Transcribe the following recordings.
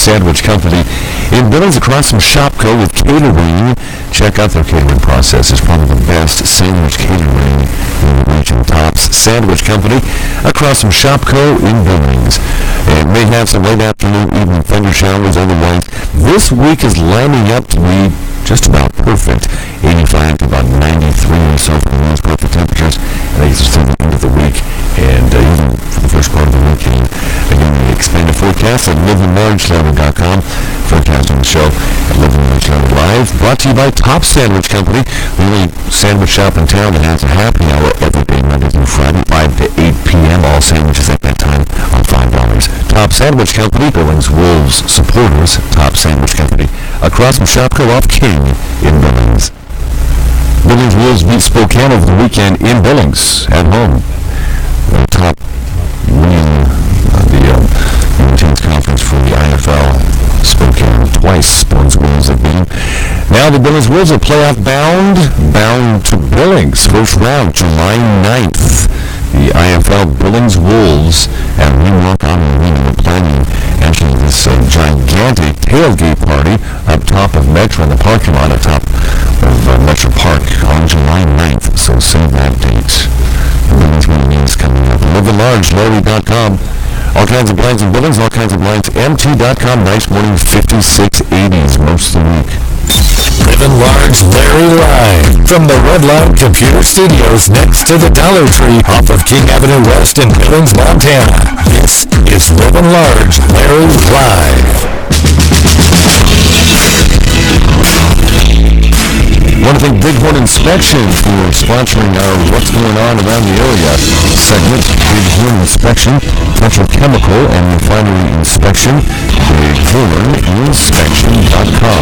Sandwich Company in Billings, across from Shopco with catering. Check out their catering process. It's probably the best sandwich catering in the region. Tops Sandwich Company across from Shopco in Billings. And may have some late afternoon, evening thunder showers. Otherwise, this week is lining up to be just about perfect. 85 to about 93 or so for the most perfect temperatures. I think it's just the end of the week, and even for the first part of the weekend. Again, the expanded forecast at livinlargeland.com. Forecasting the show at Livin Live. Brought to you by Top Sandwich Company, the only sandwich shop in town that has a happy hour every day, Monday through Friday, 5 to 8 p.m. All sandwiches at that time on $5. Top Sandwich Company, Billings Wolves supporters. Top Sandwich Company, across from Shopco off King in Billings. Billings Wolves beat Spokane over the weekend in Billings at home. The top win of the team's conference for the IFL. Spokane twice. Billings Wolves have been. Now the Billings Wolves are playoff bound to Billings. First round, July 9th. The IFL Billings Wolves at Remark on Arena were planning actually this gigantic tailgate party up top of Metro in the parking lot at top of Metro Park on July 9th. So save that date. The Billings Wolves coming up. LivinLargeLarry.com. All kinds of blinds in Billings, all kinds of blinds. MT.com. Nice morning, 5680s most of the week. Livin Large Larry Live from the Red Line Computer Studios next to the Dollar Tree off of King Avenue West in Billings, Montana. This is Livin Large Larry Live. I want to thank Bighorn Inspection for sponsoring our What's Going On Around the Area segment. Bighorn Inspection, petrochemical and refinery inspection. BighornInspection.com.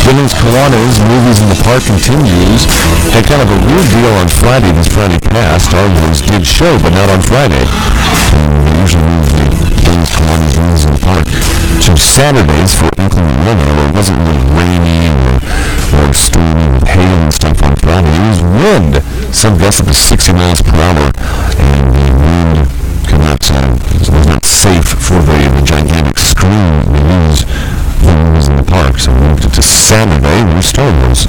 Billings Kiwanis Movies in the Park continues. Had kind of a weird deal on Friday. This Friday passed. Our movies did show, but not on Friday. And we usually move the Billings Kiwanis Movies in the Park to Saturdays for inclement weather. It wasn't really rainy or stormy with hail and stuff on Friday. It was wind. Some gusts up to 60 miles per hour, and the wind was not safe for the gigantic screen we use when we was in the park. So we moved it to Saturday. We restored was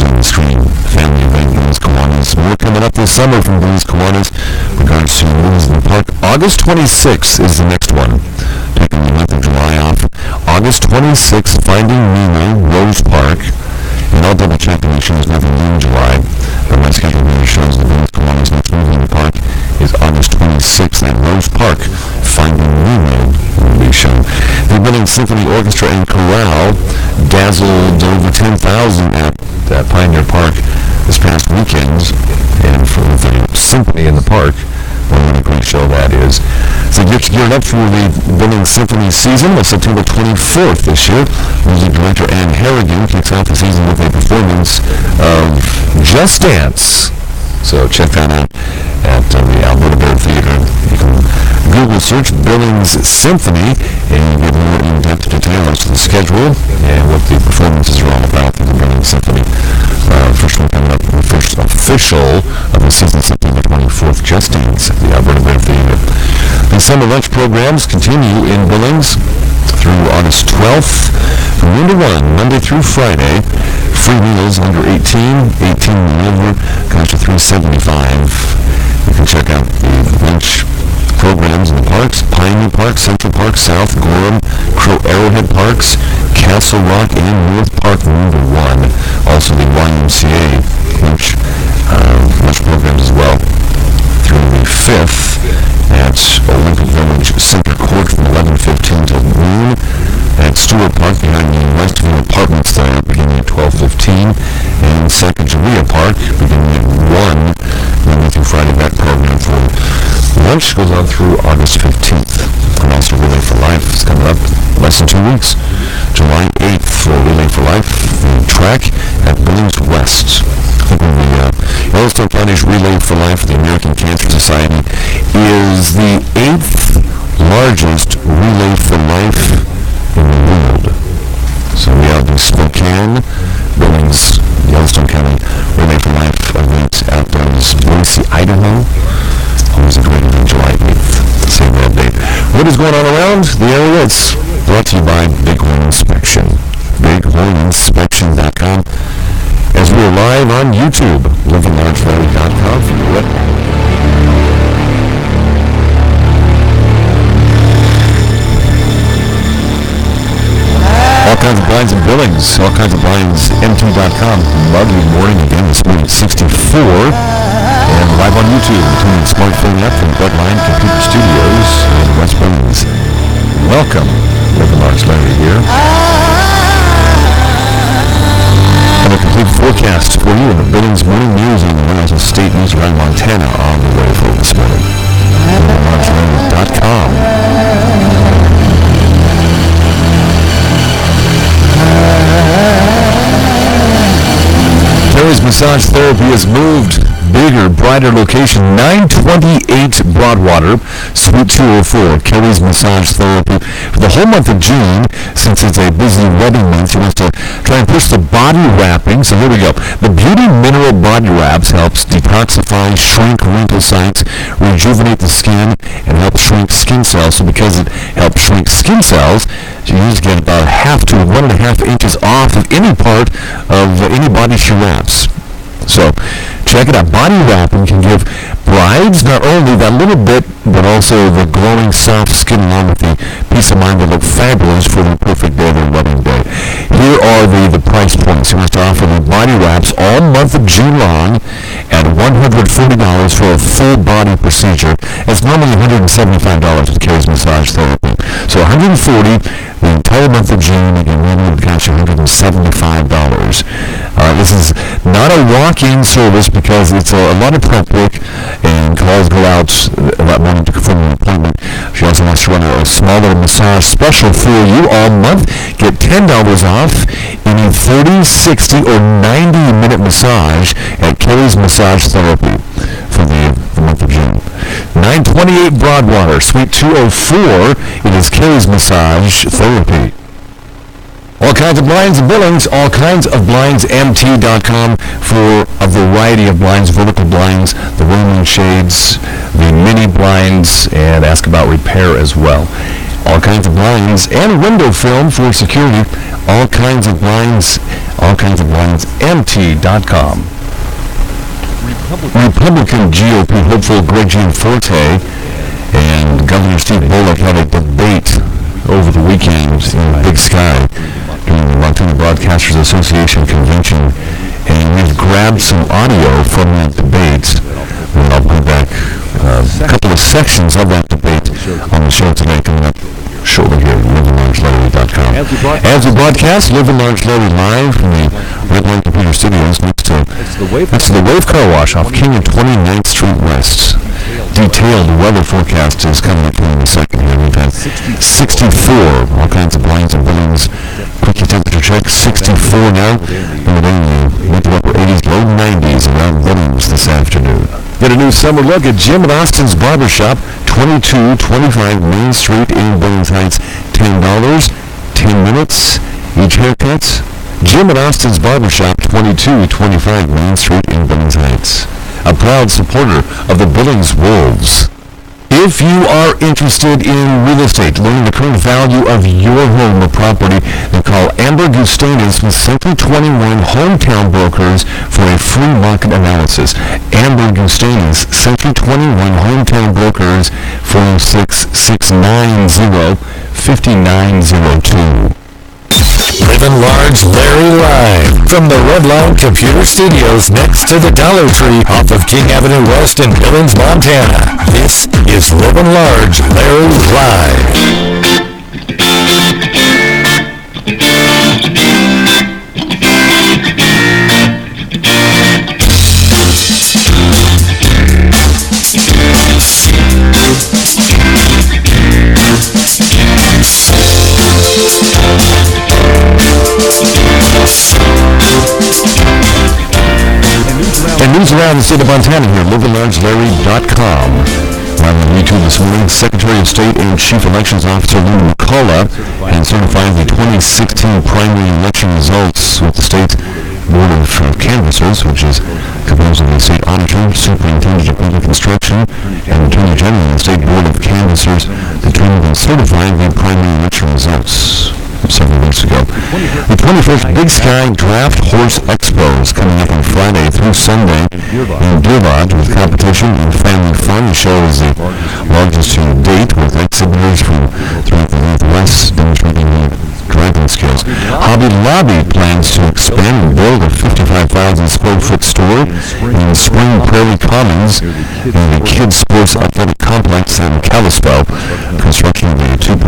on the screen. Family event, Billings Kiwanis. More coming up this summer from Billings Kiwanis regards to movies in the park. August 26th is the next one. Taking the month of July off. August 26th, Finding Nemo, Rose Park. And I'll double check to make sure there's nothing in July. But my schedule really shows the Billings Kiwanis next movie in the park is August 26th at Rose Park. Finding Nemo will be shown. The Billings Symphony Orchestra and Chorale dazzled over 10,000 at Pioneer Park this past weekend. And for the symphony in the park, what a great show that is. So get geared up for the Billings Symphony season of September 24th this year. Music director Ann Harrigan kicks off the season with a performance of Just Dance. So check that out at the Alberta Bear Theater. You can Google search Billings Symphony and you get more in-depth details to the schedule and what the performances are all about for the Billings Symphony. First one coming up, the first official of the season, September 24th, Just Dance at the Alberta Bear Theater. The summer lunch programs continue in Billings through August 12th from noon to 1, Monday through Friday. Free meals under 18 and over, cost you $3.75. You can check out the lunch programs in the parks: Pioneer Park, Central Park, South, Gorham, Crow Arrowhead Parks, Castle Rock, and North Park noon to 1. Also the YMCA lunch programs as well through the 5th at Olympic Village Center Court from 11:15 till noon. At Stewart Park behind the Westview Apartments there beginning at 12:15. And Sacagawea Park beginning at 1 Monday through Friday. That program for lunch goes on through August 15th. And also Relay for Life is coming up less than 2 weeks. July 8th for Relay for Life track at Billings West. I think the Yellowstone Foundation Relay for Life for the American Cancer Society is the 8th largest Relay for Life in the world. So we have the Spokane, Billings, Yellowstone County Relay for Life event out there in Boise, Idaho. Always a great event, July 8th. Same that date. What is going on around the area? It's brought to you by Bighorn Inspection. BighornInspection.com. As we are live on YouTube, livinlargelarry.com for you. All kinds of blinds and billings, all kinds of blinds, mt.com. Muggy morning again this morning at 64. And live on YouTube between the smartphone app from Bloodline Computer Studios in West Billings. Welcome, Livin Large Larry here. And a complete forecast for you in the Billings Morning News and the Wales State News around Montana on the way for this morning. LivinLargeLarry.com. Terry's Massage Therapy has moved. Bigger, brighter location, 928 Broadwater, Suite 204, Kelly's Massage Therapy. For the whole month of June, since it's a busy wedding month, she wants to try and push the body wrapping. So here we go. The Beauty Mineral Body Wraps helps detoxify, shrink wrinkle sites, rejuvenate the skin, and help shrink skin cells. So because it helps shrink skin cells, you usually get about 1/2 to 1.5 inches off of any part of any body she wraps. So check it out. Body wrapping can give brides not only that little bit, but also the glowing, soft skin along with the peace of mind that look fabulous for the perfect day, their wedding day. Here are the price points. He wants to offer the body wraps all month of June long at $140 for a full body procedure. It's normally $175 with Carrie's Massage Therapy. So $140 the entire month of June, again, normally would cost you $175. This is not a walk-in service because it's a lot of prep work and calls go out that morning to confirm an appointment. She also wants to run a small little massage special for you all month. Get $10 off any 30, 60, or 90-minute massage at Kelly's Massage Therapy for the month of June. 928 Broadwater, Suite 204. It is Kelly's Massage Therapy. All kinds of blinds and billings, all kinds of blinds, mt.com for a variety of blinds, vertical blinds, the roaming shades, the mini blinds, and ask about repair as well. All kinds of blinds and window film for security. All kinds of blinds, mt.com. Republican GOP hopeful Greg Gianforte and Governor Steve Bullock had a debate over the weekend in Big Sky during the Montana Broadcasters Association convention, and we've grabbed some audio from that debate. And I'll put back a couple of sections of that debate on the show today coming up shortly here at LivinLargeLarry.com. As we broadcast, Livin Large Larry live from the Redline Computer Studios next to the Wave Car Wash off King and 29th Street West. Detailed weather forecast is coming up in a second here. We've had 64, all kinds of blinds and billings. Quickie temperature check, 64 now. And then mid to upper 80s, low 90s around Billings this afternoon. Get a new summer look at Jim and Austin's Barbershop, 2225 Main Street in Billings Heights. $10, 10 minutes, each haircut. Jim and Austin's Barbershop, 2225 Main Street in Billings Heights. A proud supporter of the Billings Wolves. If you are interested in real estate, learning the current value of your home or property, then call Amber Gustanis with Century 21 Hometown Brokers for a free market analysis. Amber Gustanis, Century 21 Hometown Brokers, 406-690-5902. Livin Large Larry live from the Redline Computer Studios next to the Dollar Tree off of King Avenue West in Billings, Montana. This is Livin Large Larry live. And news around the state of Montana here, LivinLargeLarry.com. Live on YouTube this morning, Secretary of State and Chief Elections Officer Lynn McCullough has certified the 2016 primary election results with the state Board of Canvassers, which is composed of the State Auditor, Superintendent of Public Instruction, and Attorney General of the State Board of Canvassers, determined and certified the primary election results. The 21st Big Sky Draft Horse Expo is coming up on Friday through Sunday in Deer Lodge with competition and family fun. The show is the largest to date with exhibitors from throughout the Northwest demonstrating driving skills. Hobby Lobby plans to expand and build a 55,000 square foot store in Spring Prairie Commons in the Kids Sports Athletic Complex in Kalispell. Construction of a $2.4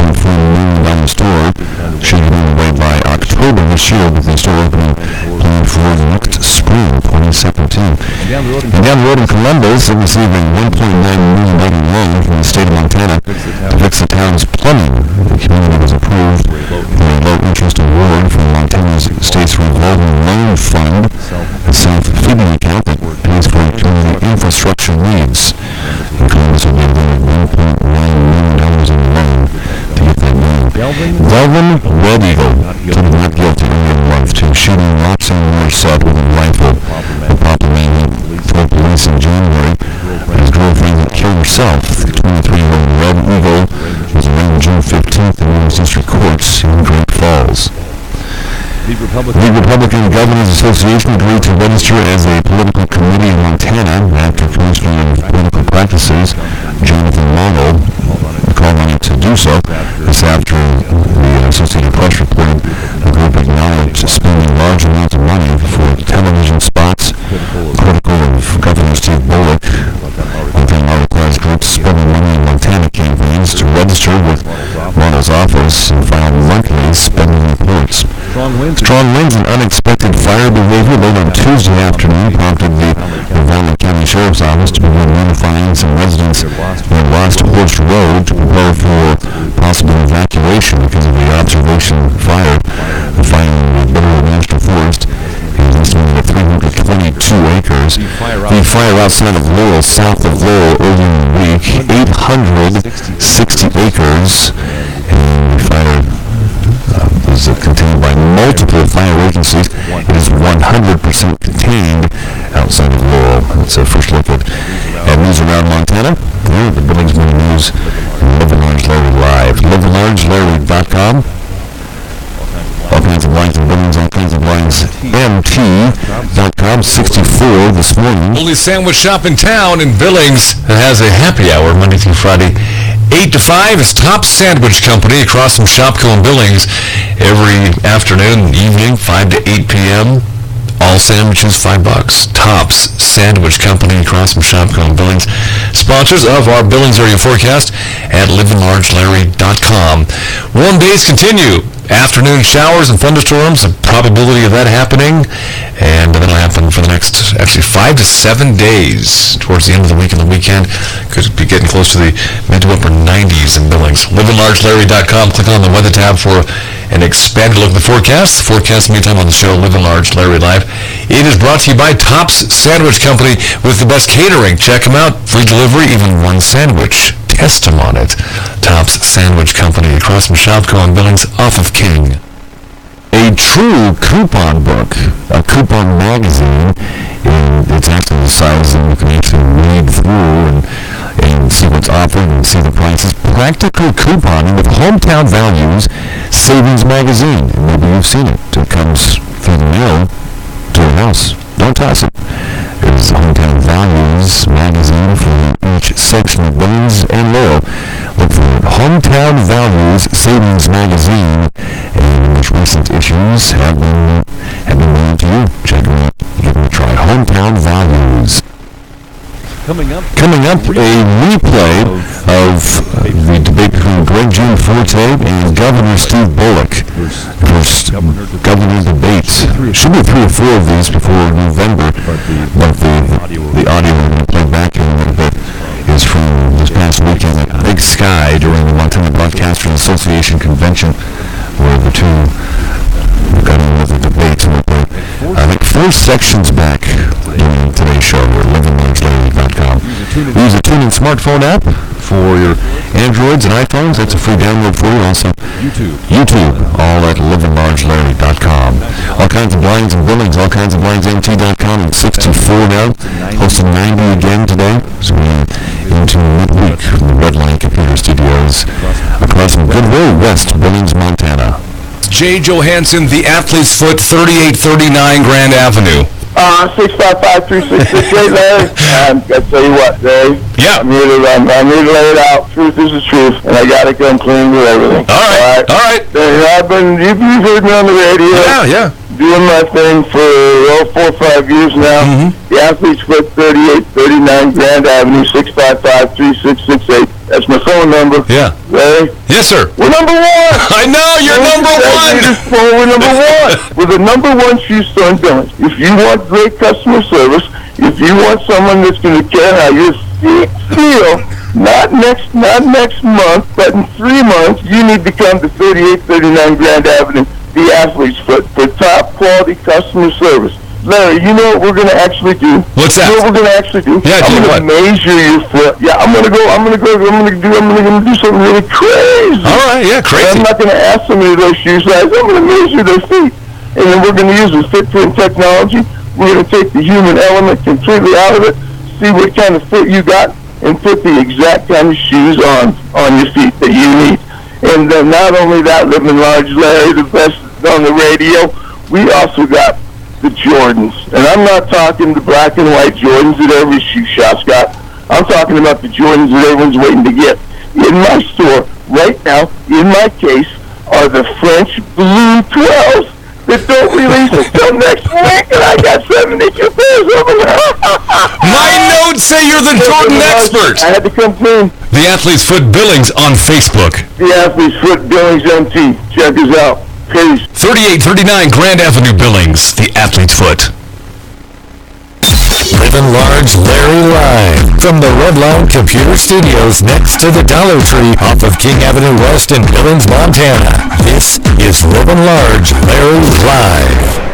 million store should be underway by October this year, with the store opening planned for next spring, 2017. And down the road in Columbus, they're receiving $1.9 million loan from the state of Montana to fix the town's plumbing. The community was approved for a low-interest award from Montana's state's revolving loan fund, a self-feeding account that pays for community infrastructure needs. And Columbus will be awarded $1.9 million in loan to get that loan. Delvin Red Eagle pleaded not guilty earlier in the month to shooting Roxanne Morissette with a rifle. The Poplar told police in January that his girlfriend had killed herself. The 23-year-old Red Eagle was arraigned June 15th in U.S. District Courts in Great Falls. The Republican Governors Association agreed to register as a political committee in Montana after Commissioner of Political Practices Jonathan Mogul called on it to do so. This after the Associated Press reported the group acknowledged spending large amounts of money for television spots critical of Governor Steve Bullock. Montana law requires groups spending money in Montana campaigns to register with Mogul's office and file monthly spending reports. Strong winds and unexpected fire behavior late on Tuesday afternoon prompted the Uvalde County Sheriff's Office to begin notifying some residents near Lost Horse Road to prepare for possible evacuation because of the observation fire. The fire in the Bitterroot National Forest is estimated at 322 acres. The fire outside of Laurel, south of Laurel, earlier in the week, 860 acres, and the fire is contained by multiple fire agencies. It is 100% contained outside of Laurel. That's a first look at news around Montana. The Billings Morning News and Livin Large Larry Live. LivinLargeLarry.com. All kinds of lines in Billings, all kinds of lines. MT.com 64 this morning. Only sandwich shop in town in Billings has a happy hour Monday through Friday. 8 to 5 is Tops Sandwich Company across from Shopco in Billings. Every afternoon and evening, 5 to 8 p.m. All sandwiches, $5. Tops Sandwich Company across from Shopco in Billings. Sponsors of our Billings area forecast at livinlargelarry.com. Warm days continue. Afternoon showers and thunderstorms, the probability of that happening, and that'll happen for the next, actually, 5 to 7 days towards the end of the week and the weekend. Could be getting close to the mid to upper 90s in Billings. LivinLargeLarry.com. Click on the weather tab for an expanded look at the forecast. The forecast, meantime, on the show, Livin Large Larry Live. It is brought to you by Tops Sandwich Company with the best catering. Check them out. Free delivery, even one sandwich. Test them on it. Tops Sandwich Company across from Shopco in Billings off of King. A true coupon book, a coupon magazine, and it's actually the size that you can actually read through and see what's offered and see the prices. Practical couponing with Hometown Values Savings Magazine. And maybe you've seen it. It comes through the mail to your house. Don't toss it. It's Hometown Values Magazine for each section of Billings and Laurel. Look for Hometown Values Savings Magazine, and most recent issues have been mailed to you. Check them out. Give them a try. Hometown Values. Coming up, a replay of the debate between Greg Gianforte and Governor Steve Bullock. First governor debate. Should be 3 or 4 of these before November, but the audio we're going to play back in a little bit is from this past weekend at Big Sky during the Montana Broadcasters Association convention, where the two got into the debate. I think 4 sections back during today's show. We're livinlargelarry.com. Use the TuneIn smartphone app for your Androids and iPhones. That's a free download for you. Also, YouTube, all at livinlargelarry.com. All kinds of blinds and billings, all kinds of blinds, mt.com, and 64 now. Posting 90 again today. So we're into midweek from the Redline Computer Studios across from Goodwill, West Billings, Montana. Jay Johansson, the Athlete's Foot, 3839 Grand Avenue. 655-3668, Larry. I tell you what, Larry. Yeah. I'm here to lay it out. Truth is the truth, and I gotta come clean with everything. All right. You've heard me on the radio. Yeah. Doing my thing for 4 or 5 years now. Mm-hmm. The Athlete's Foot, 3839 Grand Avenue, 655-3668. That's my phone number. Yeah. Larry? Yes, sir. We're number one. I know, you're number one. We're number one. We're the number one shoe store in Billings. If you want great customer service, if you want someone that's going to care how your feet feel, not next month, but in 3 months, you need to come to 3839 Grand Avenue, the Athlete's Foot, for top quality customer service. Larry, you know what we're going to actually do? What's that? You know what we're going to actually do? Yeah, I'm going to measure your foot. Yeah, I'm going to do something really crazy. All right, yeah, crazy. I'm not going to ask somebody those shoe sizes. I'm going to measure their feet. And then we're going to use the fit-print technology. We're going to take the human element completely out of it, see what kind of fit you got, and put the exact kind of shoes on your feet that you need. And not only that, Livin Large, Larry, the best on the radio, we also got the Jordans. And I'm not talking the black and white Jordans that every shoe shop's got. I'm talking about the Jordans that everyone's waiting to get. In my store, right now, in my case, are the French Blue 12s that don't release until next week, and I got 72 pairs of them. My notes say you're the Jordan expert. I had to come clean. The Athlete's Foot Billings on Facebook. The Athlete's Foot Billings MT. Check us out. Peace. 3839 Grand Avenue, Billings. The Athlete's Foot. Livin Large Larry live from the Redline Computer Studios next to the Dollar Tree off of King Avenue West in Billings, Montana. This is Livin Large Larry live.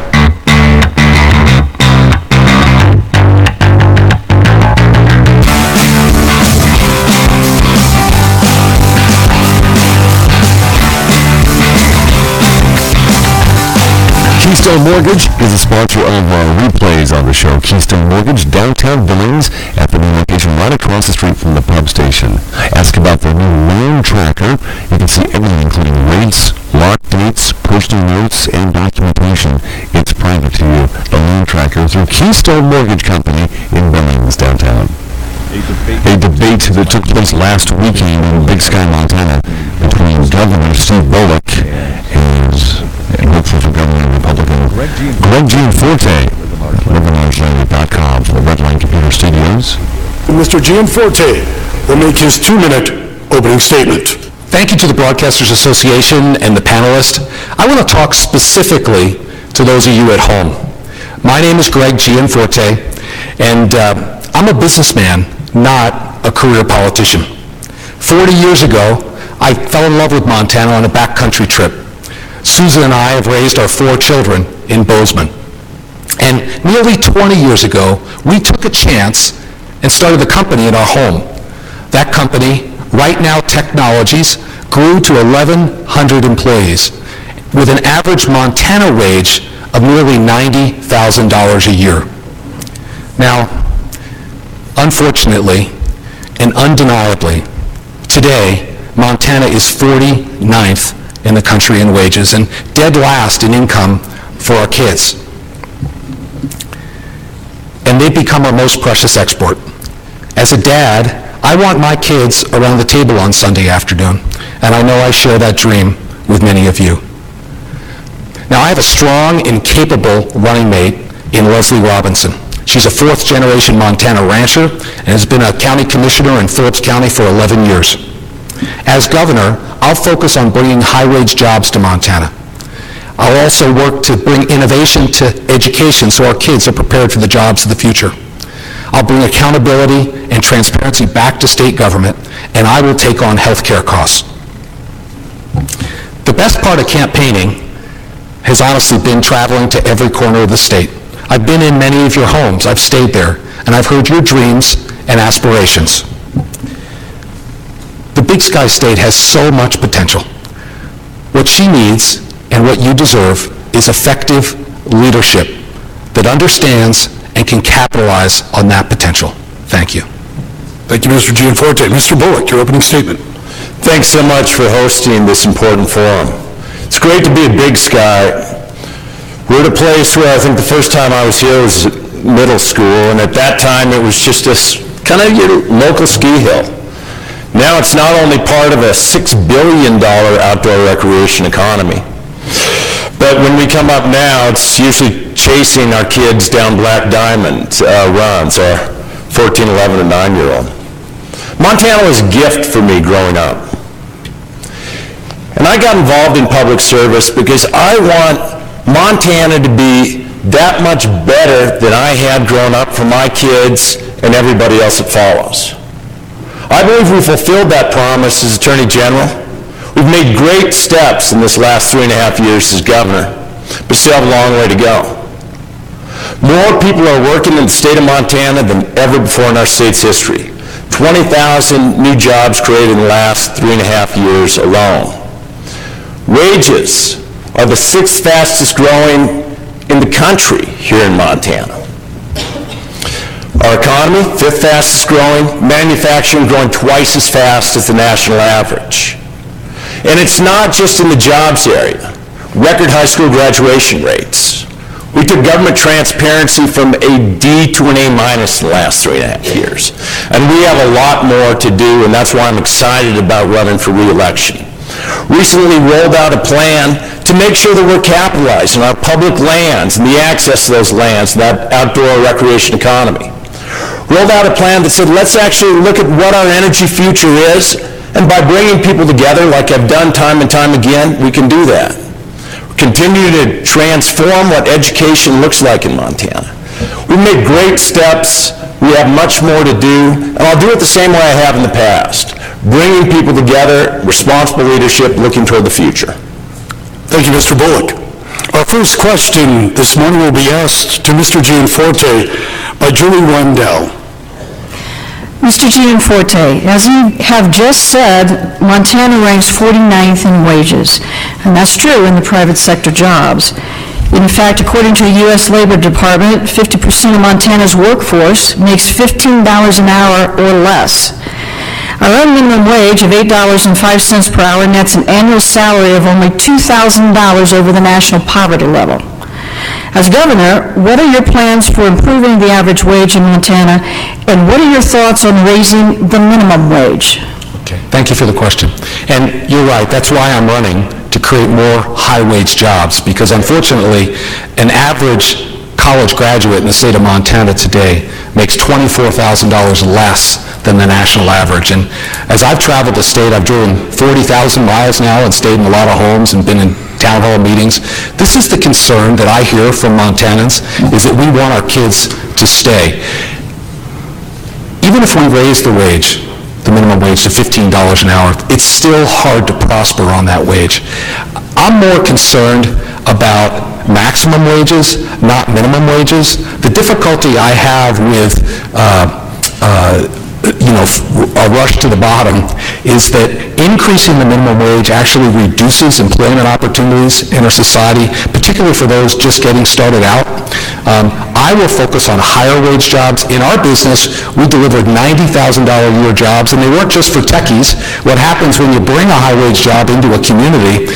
Keystone Mortgage is a sponsor of replays on the show. Keystone Mortgage, downtown Billings, at the new location right across the street from the pub station. Ask about their new loan tracker. You can see everything, including rates, lock dates, personal notes, and documentation. It's private to you. The loan tracker through Keystone Mortgage Company in Billings, downtown. A debate that took place last weekend in Big Sky, Montana, between Governor Steve Bullock and hopeful for Governor Republican Greg Gianforte. LivinLargeLarry.com for the Redline Computer Studios. Mr. Gianforte will make his 2-minute opening statement. Thank you to the Broadcasters Association and the panelists. I want to talk specifically to those of you at home. My name is Greg Gianforte, and I'm a businessman, not a career politician. 40 years ago, I fell in love with Montana on a backcountry trip. Susan and I have raised our 4 children in Bozeman. And nearly 20 years ago, we took a chance and started a company in our home. That company, Right Now Technologies, grew to 1,100 employees with an average Montana wage of nearly $90,000 a year. Now, unfortunately and undeniably, today, Montana is 49th in the country in wages and dead last in income for our kids. And they've become our most precious export. As a dad, I want my kids around the table on Sunday afternoon, and I know I share that dream with many of you. Now, I have a strong and capable running mate in Leslie Robinson. She's a 4th-generation Montana rancher and has been a county commissioner in Phillips County for 11 years. As governor, I'll focus on bringing high-wage jobs to Montana. I'll also work to bring innovation to education so our kids are prepared for the jobs of the future. I'll bring accountability and transparency back to state government, and I will take on health care costs. The best part of campaigning has honestly been traveling to every corner of the state. I've been in many of your homes. I've stayed there, and I've heard your dreams and aspirations. The Big Sky State has so much potential. What she needs and what you deserve is effective leadership that understands and can capitalize on that potential. Thank you. Thank you, Mr. Gianforte. Mr. Bullock, your opening statement. Thanks so much for hosting this important forum. It's great to be at Big Sky. We're at a place where I think the first time I was here was middle school, and at that time it was just this kind of your local ski hill. Now it's not only part of a $6 billion outdoor recreation economy, but when we come up now, it's usually chasing our kids down Black Diamond runs, our 14, 11, and 9-year-old. Montana was a gift for me growing up. And I got involved in public service because I want Montana to be that much better than I had grown up for my kids and everybody else that follows. I believe we fulfilled that promise as Attorney General. We've made great steps in this last 3.5 years as governor, but still have a long way to go. More people are working in the state of Montana than ever before in our state's history. 20,000 new jobs created in the last 3.5 years alone. Wages are the 6th fastest growing in the country here in Montana. Our economy, 5th fastest growing, manufacturing growing twice as fast as the national average. And it's not just in the jobs area. Record high school graduation rates. We took government transparency from a D to an A- in the last 3.5 years. And we have a lot more to do, and that's why I'm excited about running for re-election. Recently rolled out a plan to make sure that we're capitalizing on our public lands and the access to those lands and that outdoor recreation economy. Rolled out a plan that said, let's actually look at what our energy future is, and by bringing people together, like I've done time and time again, we can do that. Continue to transform what education looks like in Montana. We've made great steps. We have much more to do, and I'll do it the same way I have in the past, bringing people together, responsible leadership, looking toward the future. Thank you, Mr. Bullock. Our first question this morning will be asked to Mr. Gianforte by Julie Wendell. Mr. Gianforte, as you have just said, Montana ranks 49th in wages, and that's true in the private sector jobs. In fact, according to the U.S. Labor Department, 50% of Montana's workforce makes $15 an hour or less. Our own minimum wage of $8.05 per hour nets an annual salary of only $2,000 over the national poverty level. As governor, what are your plans for improving the average wage in Montana, and what are your thoughts on raising the minimum wage? Okay, thank you for the question. And you're right, that's why I'm running, to create more high-wage jobs, because unfortunately, an average college graduate in the state of Montana today makes $24,000 less than the national average. And as I've traveled the state, I've driven 40,000 miles now and stayed in a lot of homes and been in town hall meetings. This is the concern that I hear from Montanans, is that we want our kids to stay. Even if we raise the wage, the minimum wage to $15 an hour, it's still hard to prosper on that wage. I'm more concerned about maximum wages, not minimum wages. The difficulty I have with a rush to the bottom is that increasing the minimum wage actually reduces employment opportunities in our society, particularly for those just getting started out. I will focus on higher wage jobs. In our business, we delivered $90,000 a year jobs, and they weren't just for techies. What happens when you bring a high wage job into a community,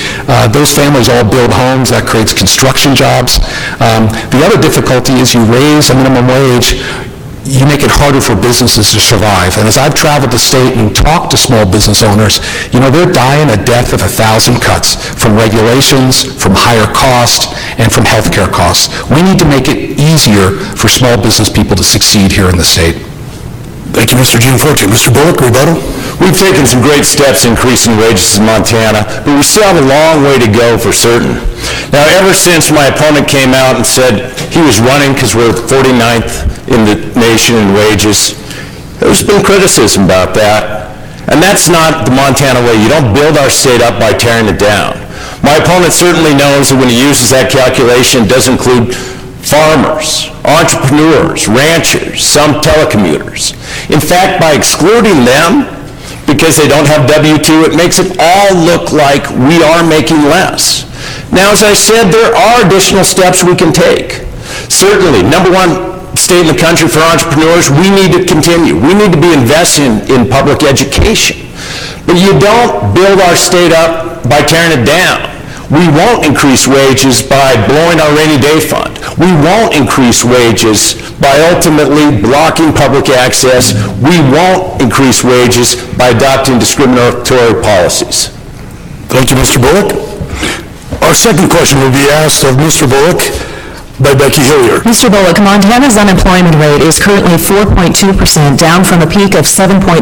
those families all build homes. That creates construction jobs. The other difficulty is you raise a minimum wage, you make it harder for businesses to survive. And as I've traveled the state and talked to small business owners, they're dying a death of 1,000 cuts from regulations, from higher cost, and from healthcare costs. We need to make it easier for small business people to succeed here in the state. Thank you, Mr. Gianforte. Mr. Bullock, rebuttal? We've taken some great steps increasing wages in Montana, but we still have a long way to go for certain. Now, ever since my opponent came out and said he was running because we're 49th in the nation in wages, there's been criticism about that. And that's not the Montana way. You don't build our state up by tearing it down. My opponent certainly knows that when he uses that calculation, it does include farmers, entrepreneurs, ranchers, some telecommuters. In fact, by excluding them, because they don't have W-2, it makes it all look like we are making less. Now, as I said, there are additional steps we can take. Certainly, number one state in the country for entrepreneurs, we need to continue. We need to be investing in public education. But you don't build our state up by tearing it down. We won't increase wages by blowing our rainy day fund. We won't increase wages by ultimately blocking public access. We won't increase wages by adopting discriminatory policies. Thank you, Mr. Bullock. Our second question will be asked of Mr. Bullock by Becky Hillier. Mr. Bullock, Montana's unemployment rate is currently 4.2%, down from a peak of 7.4%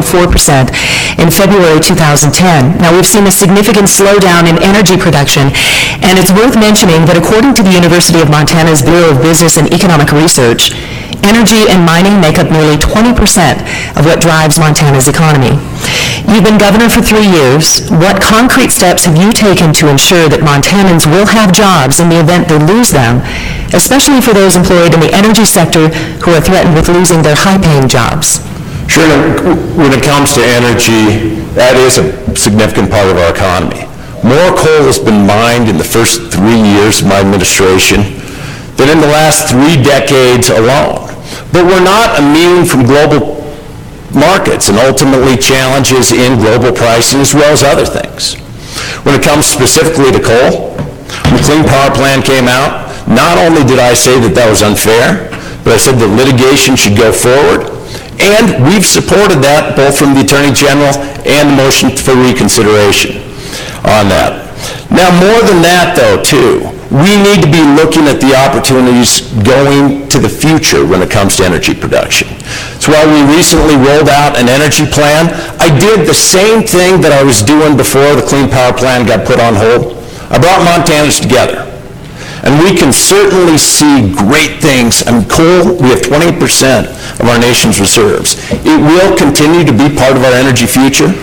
in February 2010. Now, we've seen a significant slowdown in energy production, and it's worth mentioning that according to the University of Montana's Bureau of Business and Economic Research, energy and mining make up nearly 20% of what drives Montana's economy. You've been governor for 3 years. What concrete steps have you taken to ensure that Montanans will have jobs in the event they lose them, especially for those employed in the energy sector who are threatened with losing their high-paying jobs? Sure, when it comes to energy, that is a significant part of our economy. More coal has been mined in the first 3 years of my administration than in the last 3 decades alone. But we're not immune from global markets and ultimately challenges in global pricing as well as other things. When it comes specifically to coal, when the Clean Power Plan came out, not only did I say that that was unfair, but I said that litigation should go forward, and we've supported that both from the Attorney General and the motion for reconsideration on that. Now, more than that, though, too, we need to be looking at the opportunities going to the future when it comes to energy production. So while we recently rolled out an energy plan, I did the same thing that I was doing before the Clean Power Plan got put on hold. I brought Montanans together. And we can certainly see great things. I mean, coal, we have 20% of our nation's reserves. It will continue to be part of our energy future,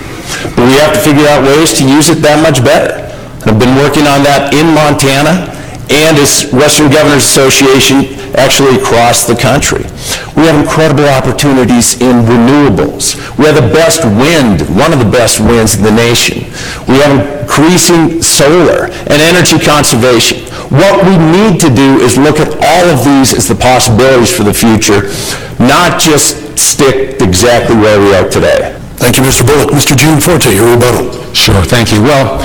but we have to figure out ways to use it that much better. And I've been working on that in Montana and as Western Governors Association actually across the country. We have incredible opportunities in renewables. We have the best wind, one of the best winds in the nation. We have increasing solar and energy conservation. What we need to do is look at all of these as the possibilities for the future, not just stick exactly where we are today. Thank you, Mr. Bullock. Mr. Gianforte, your rebuttal. Sure, thank you. Well,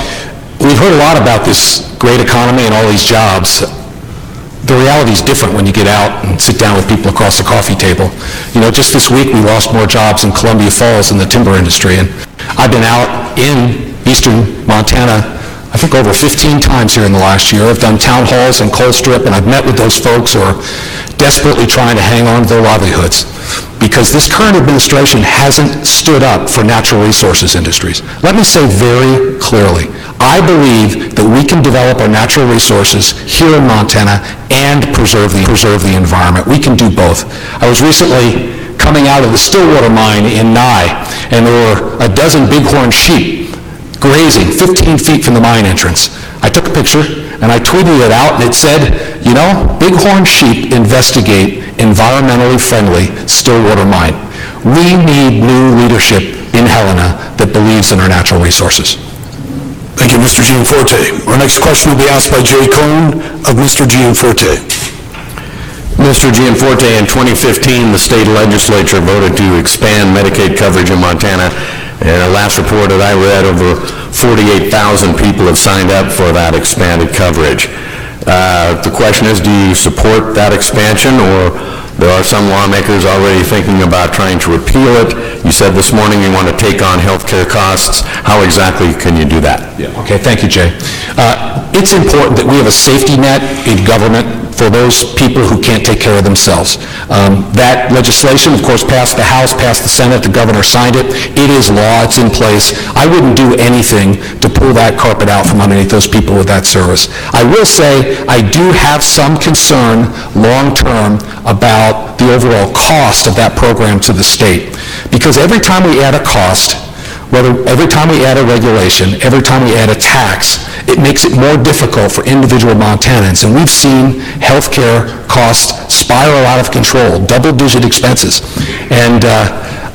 we've heard a lot about this great economy and all these jobs. The reality is different when you get out and sit down with people across the coffee table. You know, just this week we lost more jobs in Columbia Falls in the timber industry, and I've been out in eastern Montana I think over 15 times here in the last year. I've done town halls in Colstrip, and I've met with those folks who are desperately trying to hang on to their livelihoods because this current administration hasn't stood up for natural resources industries. Let me say very clearly, I believe that we can develop our natural resources here in Montana and preserve the environment. We can do both. I was recently coming out of the Stillwater mine in Nye, and there were a dozen bighorn sheep grazing 15 feet from the mine entrance. I took a picture and I tweeted it out, and it said, you know, bighorn sheep investigate environmentally friendly Stillwater mine. We need new leadership in Helena that believes in our natural resources. Thank you, Mr. Gianforte. Our next question will be asked by Jay Cohn of Mr. Gianforte. Mr. Gianforte, in 2015, the state legislature voted to expand Medicaid coverage in Montana. In the last report that I read, over 48,000 people have signed up for that expanded coverage. The question is, do you support that expansion, or there are some lawmakers already thinking about trying to repeal it? You said this morning you want to take on health care costs. How exactly can you do that? Yeah. Okay, thank you, Jay. It's important that we have a safety net in government for those people who can't take care of themselves. That legislation, of course, passed the House, passed the Senate, the governor signed it. It is law, it's in place. I wouldn't do anything to pull that carpet out from underneath those people with that service. I will say I do have some concern long-term about the overall cost of that program to the state. Because every time we add a cost, every time we add a regulation, every time we add a tax, it makes it more difficult for individual Montanans. And we've seen healthcare costs spiral out of control, double-digit expenses. And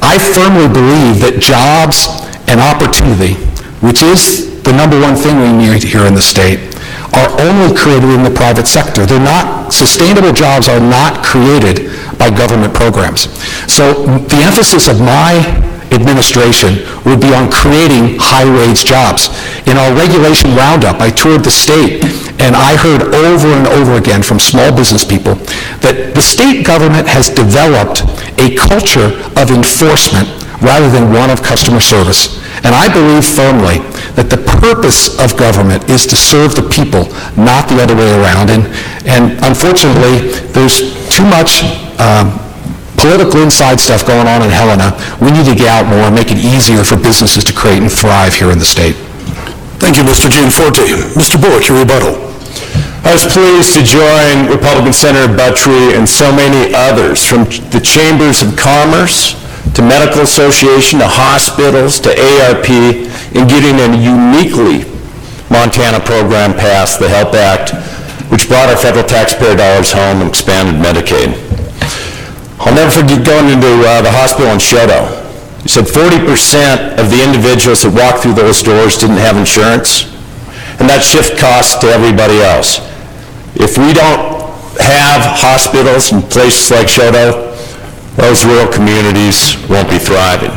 I firmly believe that jobs and opportunity, which is the number one thing we need here in the state, are only created in the private sector. They're not, sustainable jobs are not created by government programs. So the emphasis of my administration would be on creating high-wage jobs. In our regulation roundup, I toured the state, and I heard over and over again from small business people that the state government has developed a culture of enforcement rather than one of customer service. And I believe firmly that the purpose of government is to serve the people, not the other way around. And unfortunately, there's too much political inside stuff going on in Helena. We need to get out more and make it easier for businesses to create and thrive here in the state. Thank you, Mr. Gianforte. Mr. Bullock, your rebuttal. I was pleased to join Republican Senator Buttry and so many others, from the Chambers of Commerce to Medical Association to hospitals to ARP, in getting a uniquely Montana program passed, the HELP Act, which brought our federal taxpayer dollars home and expanded Medicaid. I'll never forget going into the hospital in Shoto. You said 40% of the individuals that walked through those doors didn't have insurance, and that shift costs to everybody else. If we don't have hospitals in places like Shoto, those rural communities won't be thriving.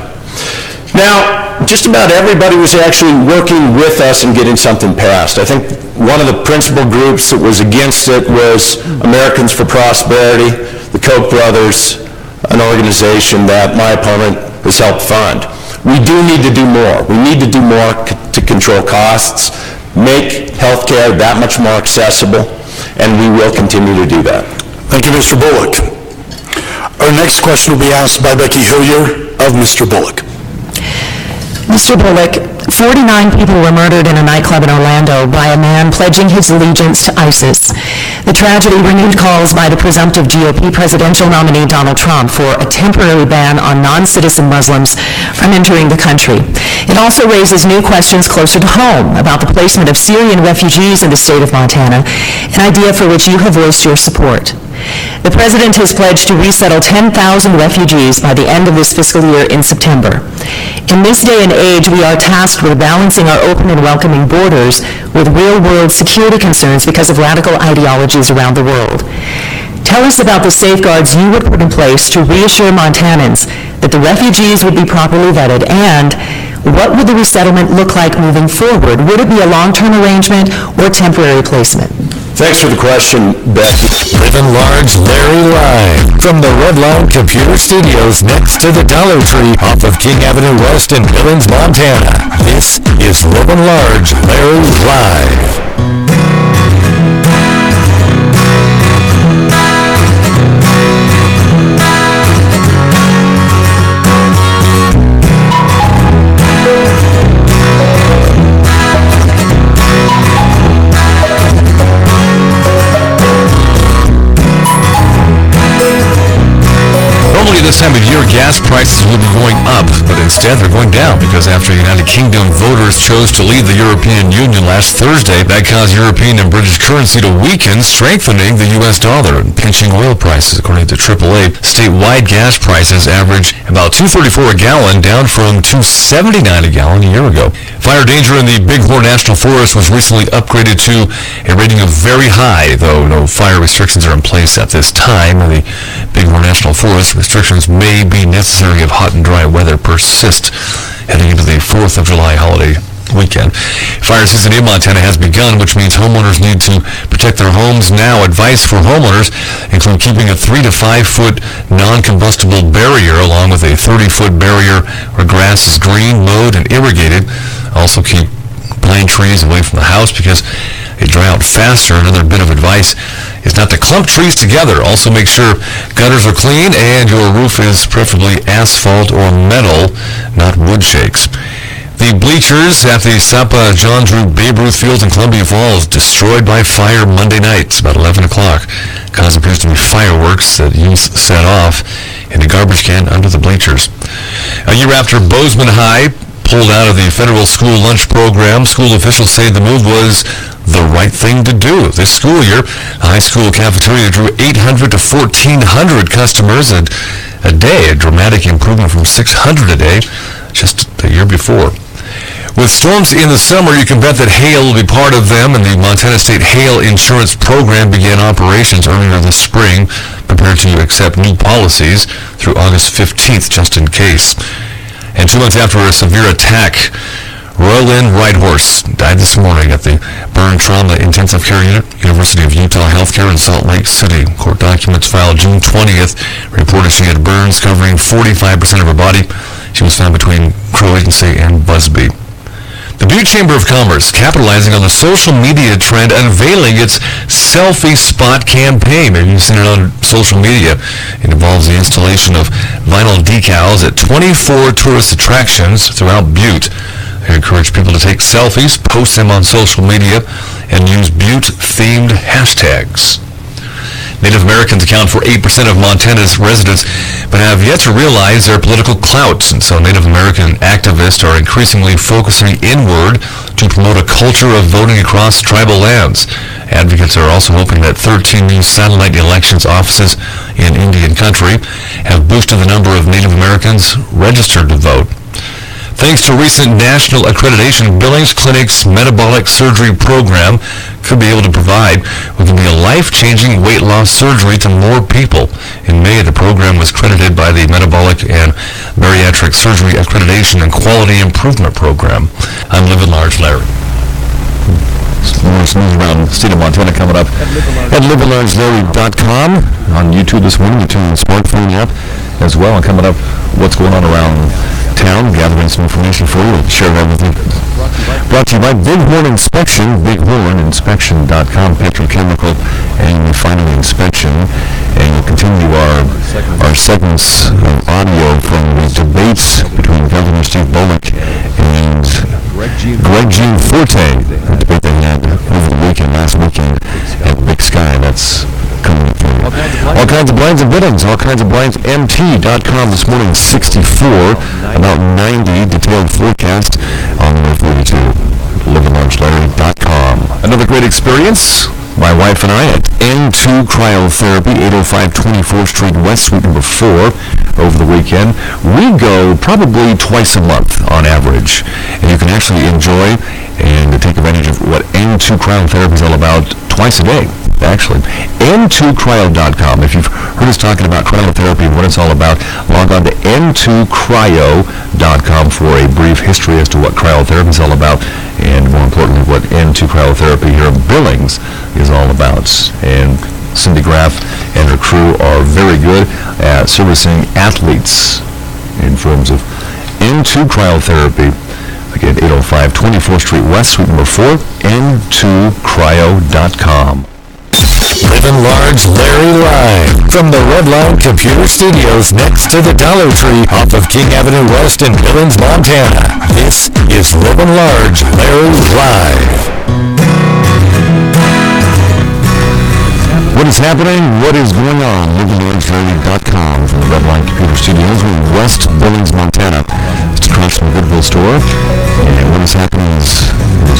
Now, just about everybody was actually working with us and getting something passed. I think one of the principal groups that was against it was Americans for Prosperity, the Koch brothers, an organization that my opponent has helped fund. We do need to do more. We need to do more to control costs, make healthcare that much more accessible, and we will continue to do that. Thank you, Mr. Bullock. Our next question will be asked by Becky Hillier of Mr. Bullock. Mr. Bullock, 49 people were murdered in a nightclub in Orlando by a man pledging his allegiance to ISIS. The tragedy renewed calls by the presumptive GOP presidential nominee Donald Trump for a temporary ban on non-citizen Muslims from entering the country. It also raises new questions closer to home about the placement of Syrian refugees in the state of Montana, an idea for which you have voiced your support. The president has pledged to resettle 10,000 refugees by the end of this fiscal year in September. In this day and age, we are tasked with balancing our open and welcoming borders with real-world security concerns because of radical ideologies around the world. Tell us about the safeguards you would put in place to reassure Montanans that the refugees would be properly vetted, and what would the resettlement look like moving forward? Would it be a long-term arrangement or temporary placement? Thanks for the question, Becky. Livin Large, Larry Live. From the Redline Computer Studios next to the Dollar Tree off of King Avenue West in Billings, Montana. This is Livin Large, Larry Live. Normally this time of year, gas prices would be going up, but instead they're going down because after United Kingdom voters chose to leave the European Union last Thursday, that caused European and British currency to weaken, strengthening the U.S. dollar and pinching oil prices. According to AAA, statewide gas prices average about $2.34 a gallon, down from $2.79 a gallon a year ago. Fire danger in the Bighorn National Forest was recently upgraded to a rating of very high, though no fire restrictions are in place at this time. In the Bighorn National Forest, restrictions may be necessary if hot and dry weather persists heading into the 4th of July holiday weekend. Fire season in Montana has begun, which means homeowners need to protect their homes now. Advice for homeowners include keeping a 3 to 5 foot non-combustible barrier along with a 30-foot barrier where grass is green, mowed, and irrigated. Also keep pine trees away from the house because they dry out faster. Another bit of advice is not to clump trees together. Also make sure gutters are clean and your roof is preferably asphalt or metal, not wood shakes. The bleachers at the Sapa John Drew Babe Ruth Field in Columbia Falls destroyed by fire Monday night, about 11 o'clock. Cause appears to be fireworks that youth set off in a garbage can under the bleachers. A year after Bozeman High pulled out of the federal school lunch program, school officials say the move was the right thing to do. This school year, the high school cafeteria drew 800 to 1,400 customers a day, a dramatic improvement from 600 a day just the year before. With storms in the summer, you can bet that hail will be part of them, and the Montana State Hail Insurance Program began operations earlier this spring, prepared to accept new policies through August 15th, just in case. And 2 months after a severe attack, Royal Inn Whitehorse died this morning at the Burn Trauma Intensive Care Unit, University of Utah Healthcare in Salt Lake City. Court documents filed June 20th reported she had burns covering 45% of her body. She was found between Crow Agency and Busby. The Butte Chamber of Commerce, capitalizing on the social media trend, unveiling its Selfie Spot campaign. Maybe you've seen it on social media. It involves the installation of vinyl decals at 24 tourist attractions throughout Butte. They encourage people to take selfies, post them on social media, and use Butte-themed hashtags. Native Americans account for 8% of Montana's residents, but have yet to realize their political clout. And so Native American activists are increasingly focusing inward to promote a culture of voting across tribal lands. Advocates are also hoping that 13 new satellite elections offices in Indian country have boosted the number of Native Americans registered to vote. Thanks to recent national accreditation, Billings Clinic's metabolic surgery program could be able to provide what can be a life-changing weight loss surgery to more people. In May, the program was credited by the Metabolic and Bariatric Surgery Accreditation and Quality Improvement Program. I'm Livin Large Larry. More news around the state of Montana coming up at livinlargelarry.com. On YouTube this morning, you turn the smartphone app as well. And coming up, what's going on around town, gathering some information for you. We'll share that with you. Brought to you by Bighorn Inspection, bighorninspection.com, petrochemical and refinery inspection. And we'll continue our segments of audio from the debates between Governor Steve Bullock and Greg Jean Forte, the debate they had over the weekend, last weekend at Big Sky. That's coming up for you. All kinds of blinds and biddings, all kinds of blinds. MT.com this morning, 64, about 90, detailed forecast on the 42. livinlargelarry.com. Another great experience. My wife and I at N2 Cryotherapy, 805 24th Street West, Suite number 4, over the weekend. We go probably twice a month on average, and you can actually enjoy and take advantage of what N2 Cryotherapy is all about twice a day, actually. N2cryo.com. If you've heard us talking about cryotherapy and what it's all about, log on to N2cryo.com for a brief history as to what cryotherapy is all about, and more importantly, what N2 Cryotherapy here in Billings is all about. And Cindy Graff and her crew are very good at servicing athletes in forms of N2 Cryotherapy. Again, 805 24th Street West, Suite number 4, N2cryo.com. Livin Large Larry live from the Redline Computer Studios next to the Dollar Tree off of King Avenue West in Billings, Montana. This is Livin Large Larry live. What is happening? What is going on? livinlargelarry.com from the Redline Computer Studios in West Billings, Montana. It's across from the Goodwill store. And what is happening is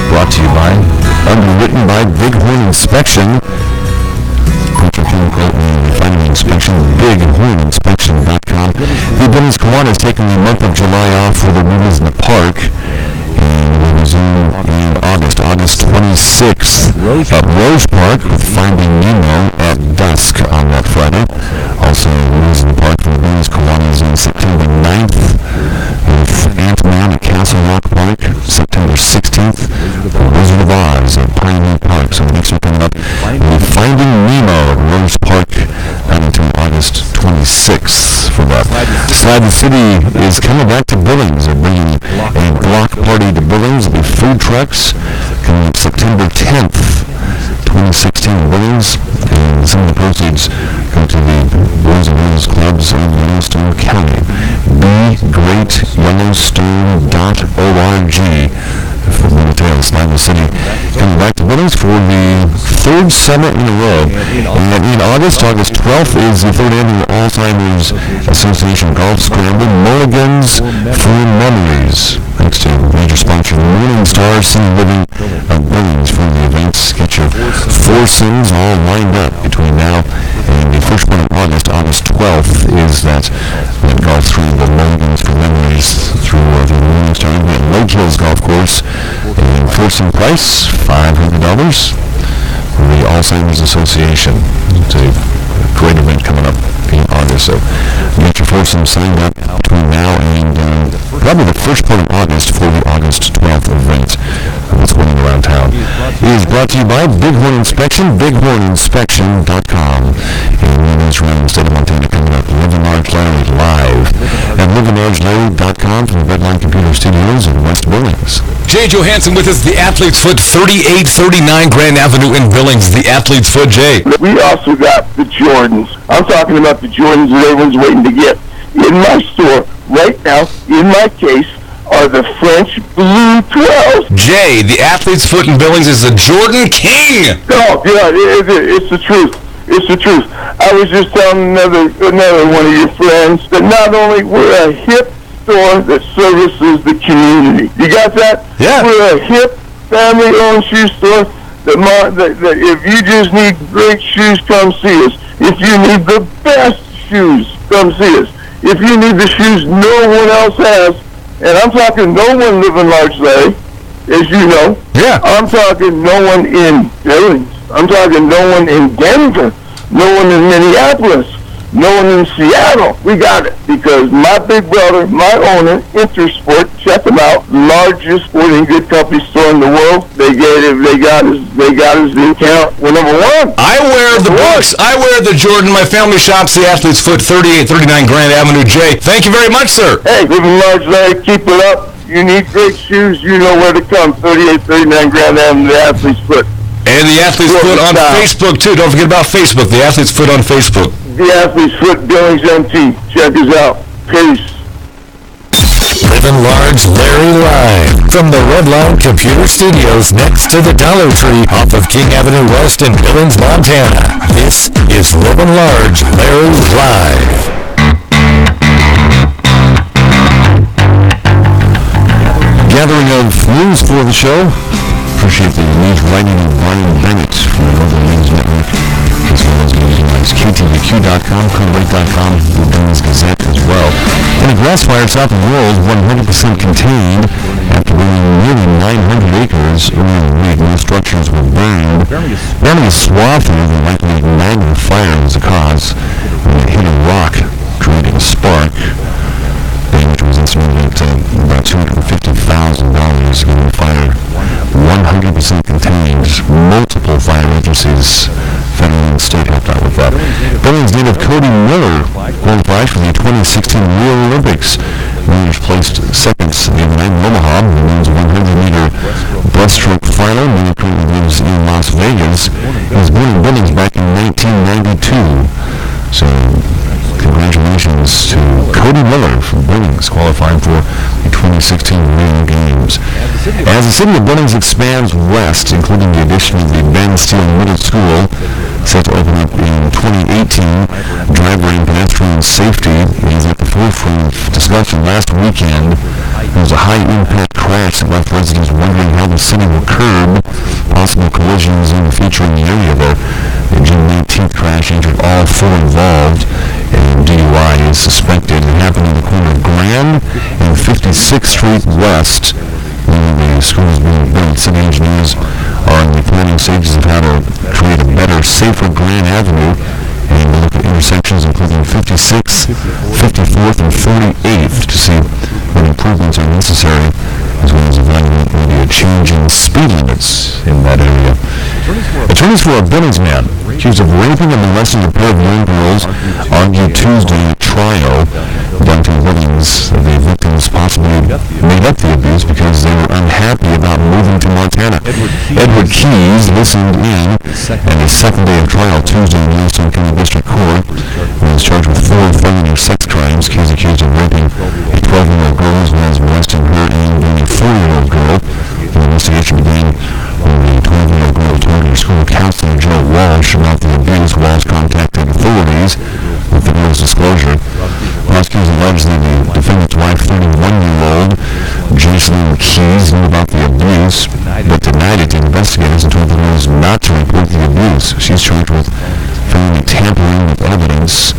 brought to you by, underwritten by Bighorn Inspection. Petrochemical and refinery inspection, bighorninspection.com. The Billings Kiwanis is taking the month of July off for the movies in the park. And we'll resume in August 26th at Rose Park with Finding Nemo at dusk on that Friday. Also, movies in the park for the Billings Kiwanis on September 9th with Ant-Man at Castle Rock Park, September 16th, The Wizard of Oz at Pioneer Park. So the next one coming up with Finding Nemo at Rose Park until August 26th for that. Slide the City is coming back to Billings. They're bringing a block party to Billings. There'll be food trucks coming up September 10th, 2016 Billings. And some of the proceeds go to the Boys and Girls Clubs of Yellowstone County. BeGreatYellowstone.org for the details. Slide the City coming back to Billings for the third summer in a row. And in August 12th is the third annual Alzheimer's Association Golf Scramble, Mulligan's for Memories. Thanks to major sponsor Morning Star City Living of Billings for the events. Get your foursomes all lined up between now And the first one in August 12th, is that golf through the Logans for Memories through the Morning Star at Lake Hills Golf Course. And first price, $500 for the Alzheimer's Association. It's a great event coming up in August, so get your foursome signed up between now and probably the first part of August for the August 12th event. What's going around town. It is brought to you by Bighorn Inspection, bighorninspection.com. And news around the state of Montana coming up. Livin Large Larry live at livinlargelarry.com from the Redline Computer Studios in West Billings. Jay Johansson with us, the Athlete's Foot, 3839 Grand Avenue in Billings. The Athlete's Foot, Jay. We also got the Jordans. I'm talking about the Jordans that everyone's waiting to get. In my store right now, in my case, are the French Blue 12s. Jay, the Athlete's Foot in Billings is the Jordan King. Oh, yeah, it's the truth. It's the truth. I was just telling another one of your friends that not only we're a hip store that services the community. You got that? Yeah. We're a hip, family-owned shoe store that if you just need great shoes, come see us. If you need the best shoes, come see us. If you need the shoes no one else has, and I'm talking no one living large, Larry, as you know. Yeah. I'm talking no one in Billings. I'm talking no one in Denver. No one in Minneapolis. No one in Seattle. We got it because my big brother, my owner, Intersport, check them out, largest sporting good company store in the world. They got us the account. We're number one. I wear the books. I wear the Jordan. My family shops the Athlete's Foot, 3839 Grand Avenue. Jay, thank you very much, sir. Hey, Livin Large, Larry, keep it up. You need great shoes, you know where to come. 3839 Grand Avenue, the Athlete's Foot. And the Athlete's Foot on Facebook, too. Don't forget about Facebook. The Athlete's Foot on Facebook. The Athlete's Foot, Billings MT. Check us out. Peace. Livin Large Larry live from the Redline Computer Studios next to the Dollar Tree off of King Avenue West in Billings, Montana. This is Livin Large Larry live. Gathering of news for the show. Appreciate the news writing of Brian Bennett from the Northern News Network, as well as news lines KTVQ.com, Codewake.com, the Billings Gazette as well. In a grass fire south of World, 100% contained after burning nearly 900 acres earlier in the week. No structures were burned. Burning a swath of the likely magma fire was the cause when it hit a rock, creating a spark. Which was estimated at about $250,000. Again, the fire 100% contained. Multiple fire agencies, federal and state, helped out with that. Billings native Cody Miller qualified for the 2016 Rio Olympics. Miller's placed second the other night in Omaha in the men's 100-meter breaststroke final. Miller currently lives in Las Vegas. He was born in Billings back in 1992. So, congratulations to Cody Miller from Billings, qualifying for the 2016 Rio Games. As the city of Billings expands west, including the addition of the Ben Steele Middle School, set to open up in 2018, driver and pedestrian safety is at the forefront of discussion. Last weekend, there was a high-impact crash that left residents wondering how the city will curb possible collisions in the future in the area there. The June 19th crash injured all four involved, and DUI is suspected. It happened in the corner of Grand and 56th Street West. The school is being built. City engineers are in the planning stages of how to create a better, safer Grand Avenue, and we'll look at intersections including 56th, 54th, and 48th to see what improvements are necessary, as well as evaluate maybe a change in speed limits in that area. Attorneys for a Billings man accused of raping and molesting a pair of young girls argued Tuesday at trial. Downtown Billings, the victims possibly made up the abuse because they were unhappy about moving to Montana. Edward Keys listened in at his second day of trial Tuesday in Yellowstone County District Court. He was charged with 4 felony sex crimes. Keys accused of raping a 12-year-old girl as well as molesting her and a 4-year-old girl. The investigation began when the 12-year-old girl told her school counselor Joe Walsh about the abuse. Walsh contacted authorities with the girl's disclosure. Prosecutors alleged that the defendant's wife, 31-year-old Jason Keys, knew about the abuse, but denied it to investigators and told the girls not to report the abuse. She's charged with felony tampering with evidence.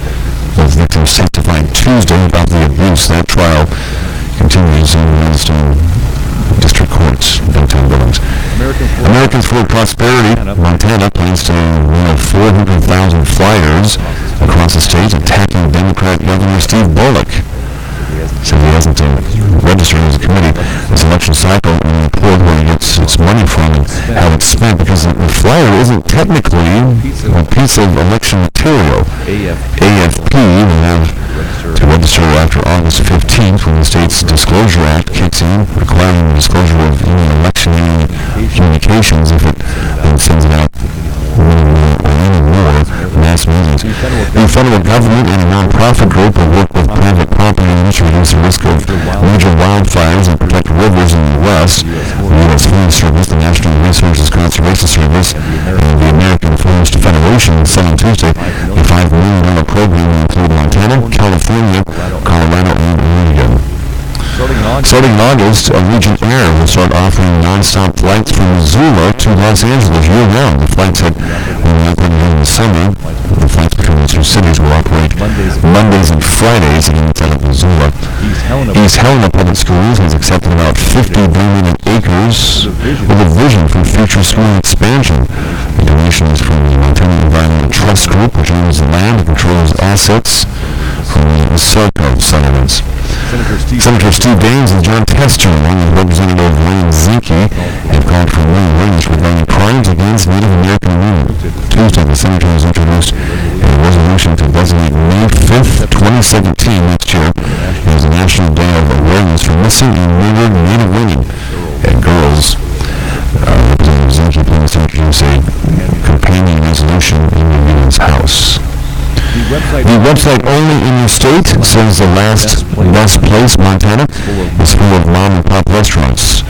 Both victims testified Tuesday about the abuse. That trial continues in Williston District Courts, downtown Billings. Americans for Prosperity, Montana, plans to mail 400,000 flyers across the state attacking Democrat Governor Steve Bullock. Says he hasn't registered as a committee this election cycle and report where he gets its money from and how it's spent, because the flyer isn't technically a piece of election material. AFP will have to register after August 15th when the state's Disclosure Act kicks in, requiring the disclosure of any election communications if it sends it out more mass meetings. The federal government and a non-profit group will work with private property owners to reduce the risk of major wildfires and protect rivers in the West. The U.S. Forest Service, the National Resources Conservation Service, and the American Forest Federation set on Tuesday a $5 million program to include Montana, California, Colorado, and Oregon. Starting in August, Regent Air will start offering non-stop flights from Missoula to Los Angeles year-round. The flights had been operating during the summer. The flights between the two cities will operate Mondays and Fridays instead of Missoula. East Helena Public Schools has accepted about 50 billion acres with a vision for future school expansion. The donation is from the Montana Environmental Trust Group, which owns the land and controls assets from the Serco settlements. Senator Steve Daines and John Tester, along with Representative Ryan Zinke, have called for more awareness regarding crimes against Native American women. Tuesday, the Senators introduced a resolution to designate May 5th, 2017, next year, as a National Day of Awareness for missing and murdered Native women and girls. Representative Zinke plans to introduce a companion resolution in the U.S. House. The website Only in Your State says the last best place, Montana, is full of mom and pop restaurants.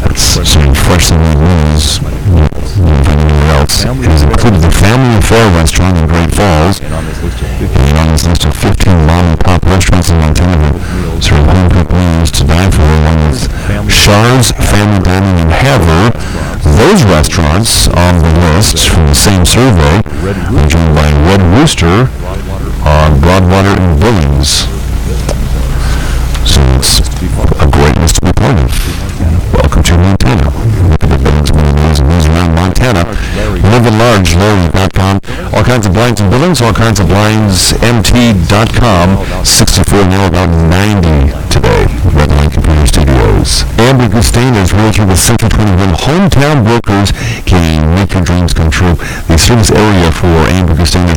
That's serving freshly made meals. You can find anywhere else. It has included the Family Affair restaurant in Great Falls. And on this list of 15 mom and pop restaurants in Montana that serve home-cooked meals to die for, along with Shar's Family Dining in Havre. Those restaurants on the list from the same survey are joined by Red Rooster on Broadwater and Billings. So it's a great list to be part of. Welcome to Montana. Look at the Billings news and news around Montana. Live at large, Larry.com. All kinds of blinds and Billings, all kinds of blinds, MT.com. 64 now, about 90 today. Red Line Computer Studios. Amber Gustain is realtor with Century 21 Hometown Brokers can make your dreams come true. The service area for Amber Gustain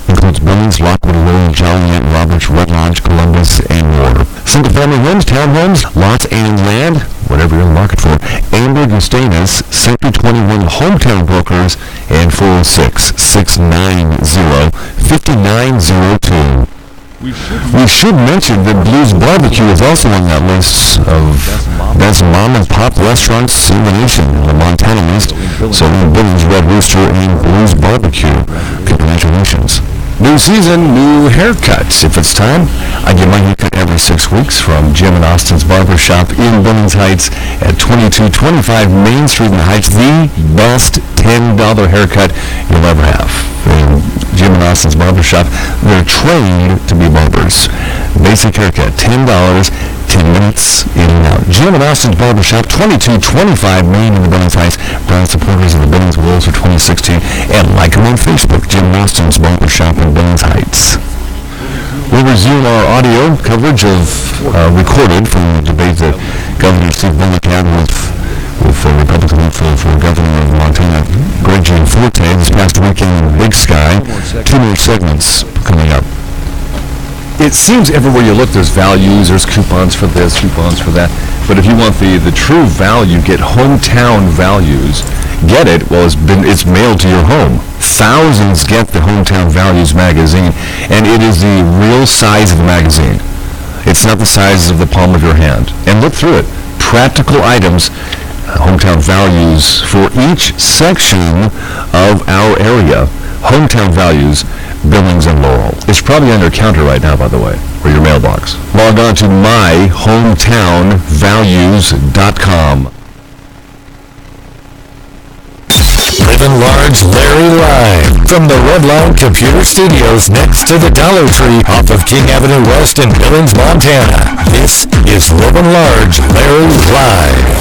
includes Billings, Lockwood, Road, Joliet, Roberts, Red Lodge, Columbus, and more. Single-family homes, townhomes, lots and land, whatever you're in the market for. Amber Gustainus, Century 21 Hometown Brokers, and 406-690-5902. We should mention that Blues Barbecue is also on that list of best mom and pop restaurants in the nation, the Montana list. So Billings, Red Rooster, and Blues Barbecue. Congratulations. New season, new haircuts. If it's time, I get my haircut every 6 weeks from Jim and Austin's Barber Shop in Billings Heights at 2225 Main Street in the Heights. The best $10 haircut you'll ever have. And Jim and Austin's Barber Shop, they're trained to be barbers. Basic haircut, $10, 10 minutes in and out. Jim and Austin's Barber Shop, 2225 Main in the Billings Heights. Proud supporters of the Billings Wolves for 2016. And like them on Facebook, Jim and Austin's Barber Shop in Billings Heights. We'll resume our audio coverage of recorded from the debate that Governor Steve Bullock had with Republican hopeful for governor of Montana, Greg Gianforte, this past weekend in Big Sky. 2 more segments coming up. It seems everywhere you look, there's values, there's coupons for this, coupons for that. But if you want the true value, get Hometown Values. Get it? Well, it's mailed to your home. Thousands get the Hometown Values magazine, and it is the real size of the magazine. It's not the size of the palm of your hand. And look through it. Practical items, Hometown Values for each section of our area. Hometown Values, Billings and Laurel. It's probably on your counter right now, by the way, or your mailbox. Log on to myhometownvalues.com. Livin Large Larry live from the Redline Computer Studios next to the Dollar Tree off of King Avenue West in Billings, Montana. This is Livin Large Larry live.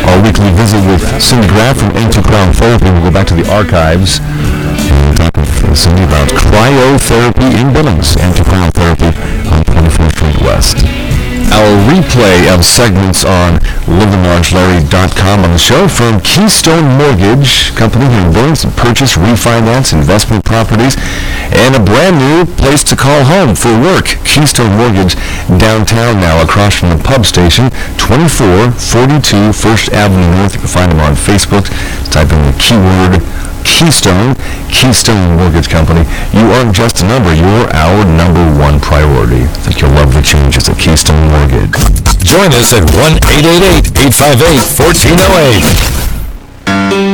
Our weekly visit with Cindy Graff from N2 Crown Therapy. We'll go back to the archives and talk with Cindy about cryotherapy in Billings. N2 Crown Therapy on 24th Street West. Our replay of segments on livinlargelarry.com on the show from Keystone Mortgage Company here in Billings. Purchase, refinance, investment properties, and a brand new place to call home for work. Keystone Mortgage downtown now across from the pub station, 2442 First Avenue North. You can find them on Facebook. Type in the keyword Keystone Mortgage Company. You aren't just a number, you're our number one priority. I think you'll love the changes at Keystone Mortgage. Join us at 1-888-858-1408.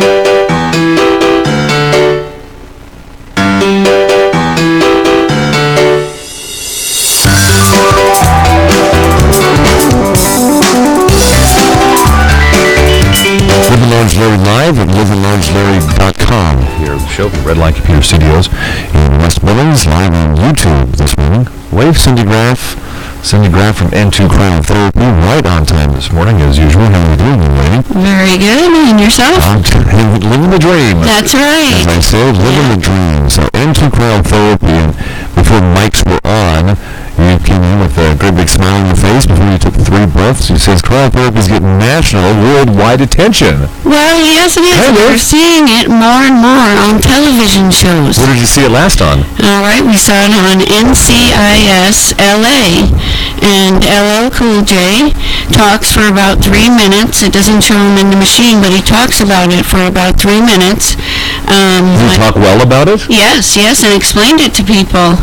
Livin Large Larry live at livinlargelarry.com. Here at the show from Redline Computer Studios in West Billings, live on YouTube this morning. Wave Cindy Graff from N2 Crown Therapy, right on time this morning as usual. How are you doing, lady? Very good. And yourself? I'm living the dream. That's right. As I said, living the dream. So N2 Crown Therapy, and before mics were on, you came in with a great big smile on your face before you took 3 breaths. You said cryotherapy is getting national, worldwide attention. Well, yes, it is. We're seeing it more and more on television shows. Where did you see it last on? All right, we saw it on NCIS LA, and LL Cool J talks for about 3 minutes. It doesn't show him in the machine, but he talks about it for about 3 minutes. Did he talk well about it? Yes, and explained it to people.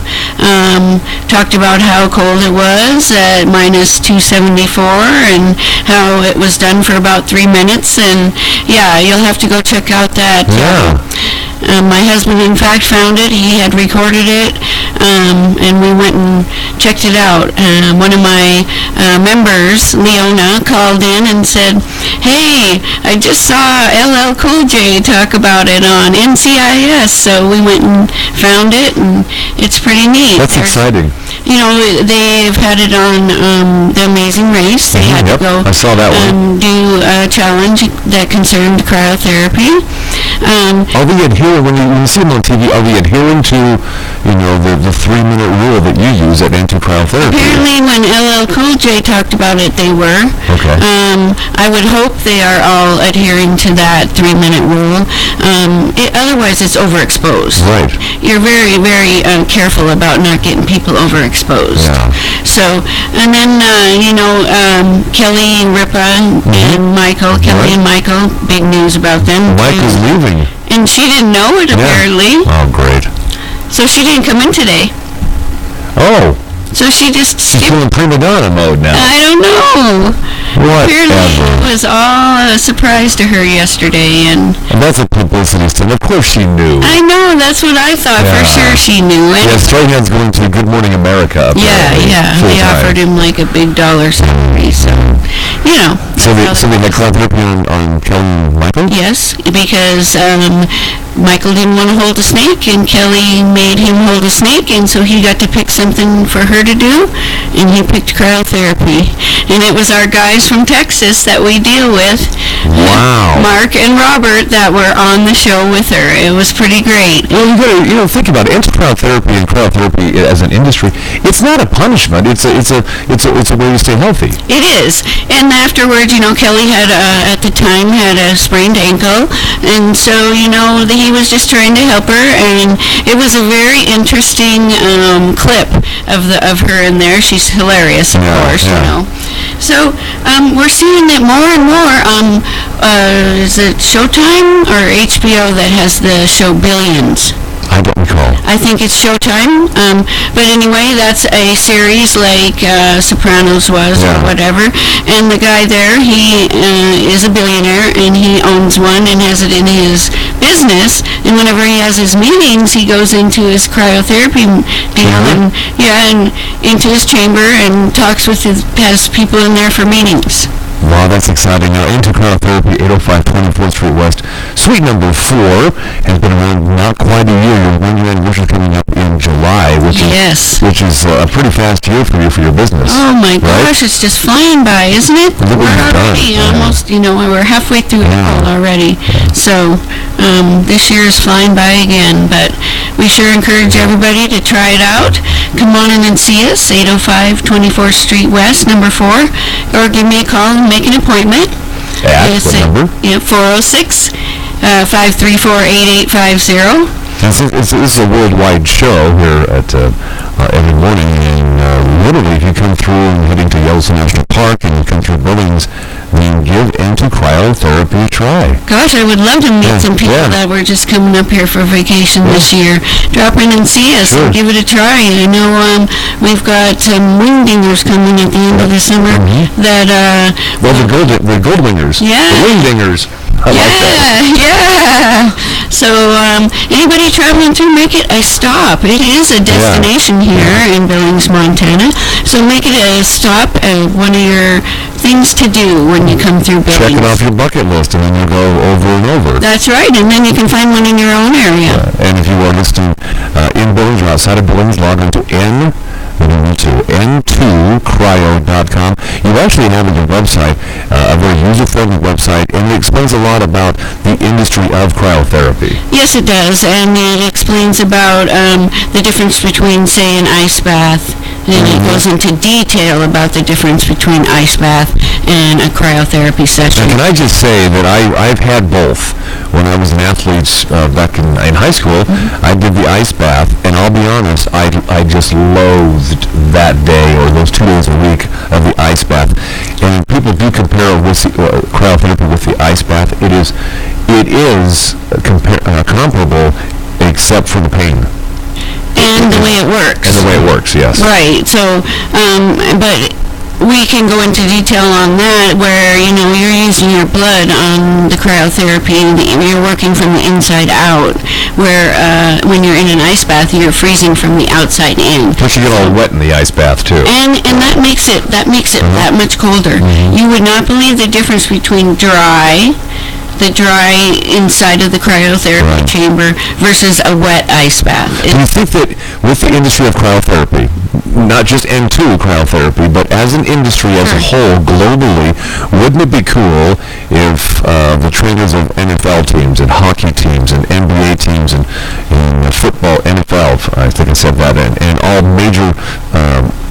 Talked about how cold it was at minus 274 and how it was done for about 3 minutes. And yeah, you'll have to go check out that. Yeah. My husband, in fact, found it. He had recorded it, and we went and checked it out. One of my members, Leona, called in and said, "Hey, I just saw LL Cool J talk about it on NCIS." So we went and found it, and it's pretty neat. That's exciting. You know, they've had it on The Amazing Race. They had to go I saw that one. Do a challenge that concerned cryotherapy. Are we adhering, when you see them on TV, are we adhering to, the 3-minute rule that you use at N2 Cryotherapy? Apparently when LL Cool J talked about it, they were. Okay. I would hope they are all adhering to that 3-minute rule. Otherwise, it's overexposed. Right. You're very, very careful about not getting people overexposed. Yeah. So, and then, Kelly, Ripa, and Michael. Kelly and Michael, big news about them. Michael's leaving. And she didn't know it, apparently. Oh, great. So she didn't come in today. Oh. So she just She's skipped. in prima donna mode now. I don't know. Apparently Whatever. it was all a surprise to her yesterday, and that's a publicity stunt. Of course she knew. I know, that's what I thought. Yeah. For sure she knew. And Yeah, Strahan's going to Good Morning America. apparently, yeah. full They time. offered him like a big dollar salary, so, So they had cryotherapy on Kelly and Michael? Yes, because Michael didn't want to hold a snake, and Kelly made him hold a snake, and so he got to pick something for her to do, and he picked cryotherapy. And it was our guys from Texas that we deal with, Wow. Mark and Robert, that were on the show with her. It was pretty great. Well, you gotta, think about it. Cryotherapy and cryotherapy as an industry, it's not a punishment. It's a way to stay healthy. It is. And afterwards, Kelly had, at the time, had a sprained ankle, and so, he was just trying to help her, and it was a very interesting clip of her in there. She's hilarious, of course, So, we're seeing it more and more. Is it Showtime or HBO that has the show Billions? I don't recall. I think it's Showtime. But anyway, that's a series like Sopranos was or whatever. And the guy there, he is a billionaire, and he owns one and has it in his business. And whenever he has his meetings, he goes into his cryotherapy deal and into his chamber and talks with has people in there for meetings. Wow, that's exciting. Now, into cryotherapy, 805 24th Street West. Suite number 4 has been around not quite a year. Your one-year anniversary coming up in July, which is a pretty fast year for you for your business. Oh my gosh, it's just flying by, isn't it? Look what you've done. Already almost, we're halfway through April already. So this year is flying by again, but we sure encourage everybody to try it out. Come on in and see us, 805 24th Street West, number 4, or give me a call and make an appointment. What number? 406-534-8850. This is a worldwide show here at every morning, and literally if you come through and heading to Yellowstone National Park and you come through Billings, then give into cryotherapy a try. Gosh, I would love to meet some people that were just coming up here for vacation this year. Drop in and see us and give it a try. I know we've got wingdingers coming at the end of the summer that... the gold wingers. Yeah. The wingdingers. I like that. Yeah. So anybody traveling through, make it a stop. It is a destination here in Billings, Montana. So make it a stop and one of your things to do when you come through Billings. Check it off your bucket list, and then you go over and over. That's right, and then you can find one in your own area. And if you are listening in Billings or outside of Billings, log on to n2cryo.com. You actually have on your website a very user-friendly website, and it explains a lot about the industry of cryotherapy. Yes, it does, and it explains about the difference between, say, an ice bath, and it goes into detail about the difference between ice bath and a cryotherapy session. Now, can I just say that I've had both. When I was an athlete back in high school, I did the ice bath, and I'll be honest, I just loathed that day or those 2 days a week of the ice bath. And people do compare cryotherapy with the ice bath. It is comparable, except for the pain. And the way it works. And the way it works, yes. Right. So, but we can go into detail on that where, you're using your blood on the cryotherapy and you're working from the inside out, where when you're in an ice bath, you're freezing from the outside in. Plus you get all wet in the ice bath, too. And that makes it that much colder. You would not believe the difference between the dry inside of the cryotherapy chamber versus a wet ice bath. Do you think that with the industry of cryotherapy, not just N2 cryotherapy, but as an industry as a whole, globally, wouldn't it be cool if the trainers of NFL teams and hockey teams and NBA teams and football, NFL, I think I said that, and all major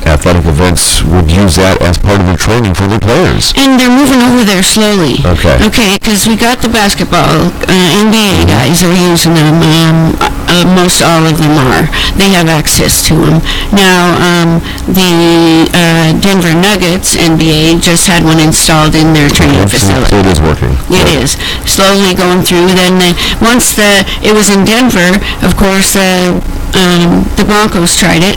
athletic events would use that as part of their training for their players? And they're moving over there slowly. Okay, because we got the basketball, NBA guys are using them. Most all of them are. They have access to them. Now, the Denver Nuggets NBA just had one installed in their training facility. So it is working. It is. Slowly going through. Then once it was in Denver, of course, the Broncos tried it.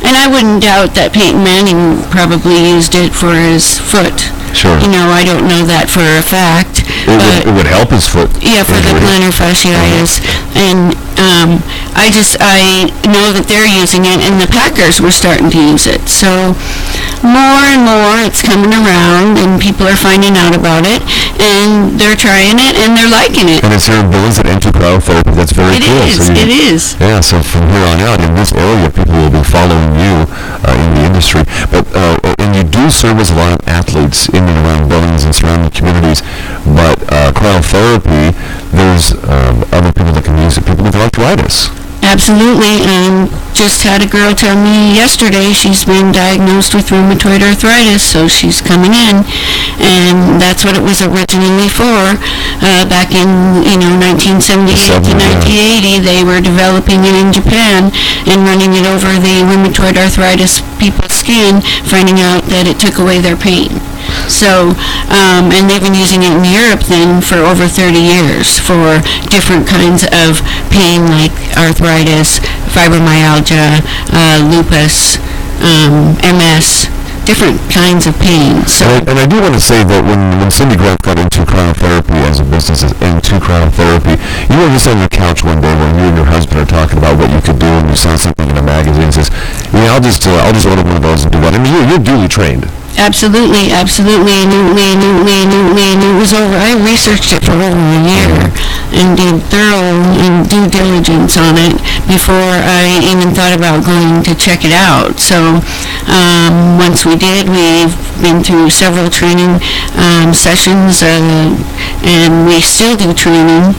And I wouldn't doubt that Peyton Manning probably used it for his foot. Sure. I don't know that for a fact. It would help his foot. Yeah, for the plantar fasciitis. And I know that they're using it, and the Packers were starting to use it. So more and more it's coming around, and people are finding out about it, and they're trying it, and they're liking it. And it's here in Billings at N2 Cryotherapy. That's very cool. It is. Yeah, so from here on out, in this area, people will be following you in the industry. But and you do service a lot of athletes in and around Billings and surrounding communities. But cryotherapy, there's other people that can use it, people with arthritis. Absolutely, and just had a girl tell me yesterday she's been diagnosed with rheumatoid arthritis, so she's coming in, and that's what it was originally for. Back in 1978 to 1980, they were developing it in Japan and running it over the rheumatoid arthritis people's skin, finding out that it took away their pain. So, and they've been using it in Europe then for over 30 years for different kinds of pain like arthritis, fibromyalgia, lupus, MS, different kinds of pain. So, and I do want to say that when Cindy Grant got into cryotherapy as a business, into cryotherapy, you were just on your couch one day when you and your husband are talking about what you could do, and you saw something in a magazine and says, I'll just order one of those and do that. I mean, you're duly trained. Absolutely. And it was over. I researched it for over a year and did thorough due diligence on it before I even thought about going to check it out. So once we did, we've been through several training sessions, and we still do training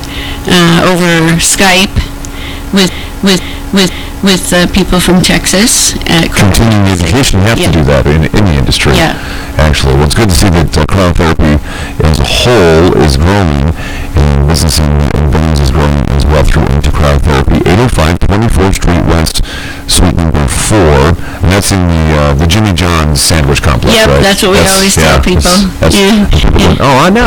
over Skype with people from Texas. Continuing education, you have to do that in any industry. Yeah. Actually, well, it's good to see that cryotherapy as a whole is growing, and business in Billings is growing as well through into cryotherapy. 805 24th Street West, Suite number 4, and that's in the Jimmy John's Sandwich Complex, Yep, right? that's what we always tell people. Now I know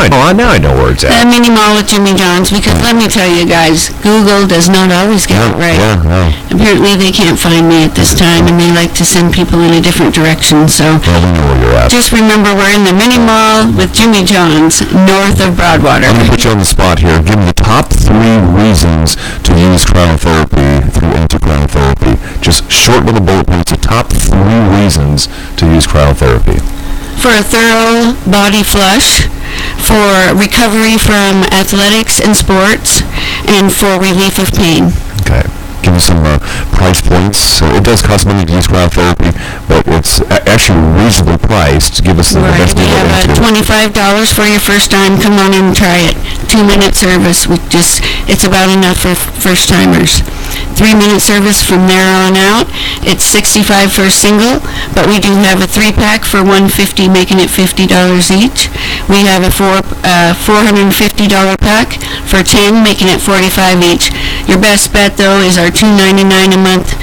where it's at. The mini mall at Jimmy John's, because let me tell you guys, Google does not always get it right. Yeah, no. Apparently they can't find me at this time, and they like to send people in a different direction, so Well, we know where you're at. just remember we're in the mini mall with Jimmy John's, north of Broadwater. I'm going to put you on the spot here. Give me the top 3 reasons to use cryotherapy through into cryotherapy. Just short little bullet points, the top 3 reasons to use cryotherapy. For a thorough body flush, for recovery from athletics and sports, and for relief of pain. Okay. Give me some price points. It does cost money to use cryotherapy, but it's actually reasonably priced. Give us the best We deal. have $25 for your first time. Come on in and try it. 2-minute service. It's about enough for first timers. 3-minute service from there on out. It's $65 for a single, but we do have a 3-pack for $150, making it $50 each. We have a $450 pack for 10, making it $45 each. Your best bet, though, is our $2.99 a month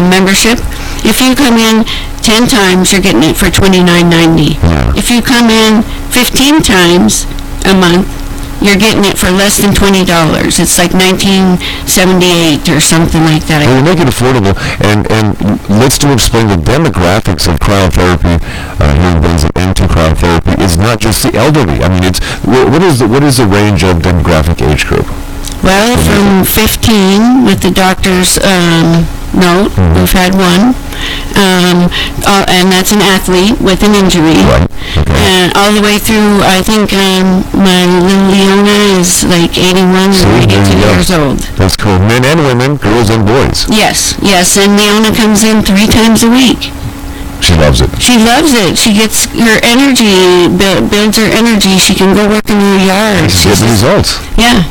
membership. If you come in 10 times, you're getting it for $29.90. Yeah. If you come in 15 times a month, you're getting it for less than $20. It's like $19.78 or something like that. Well, we make it affordable, and let's explain the demographics of cryotherapy here in Billings and to cryotherapy is not just the elderly. I mean, what is the range of demographic age group? Well, from 15 with the doctor's note, we've had one, and that's an athlete with an injury. Right. Okay. And all the way through, I think my little Leona is like 81 or 82 years old. That's cool. Men and women, girls and boys. Yes, and Leona comes in 3 times a week. She loves it. She loves it. She gets her energy, builds her energy. She can go work in her yard. She gets the results. Yeah.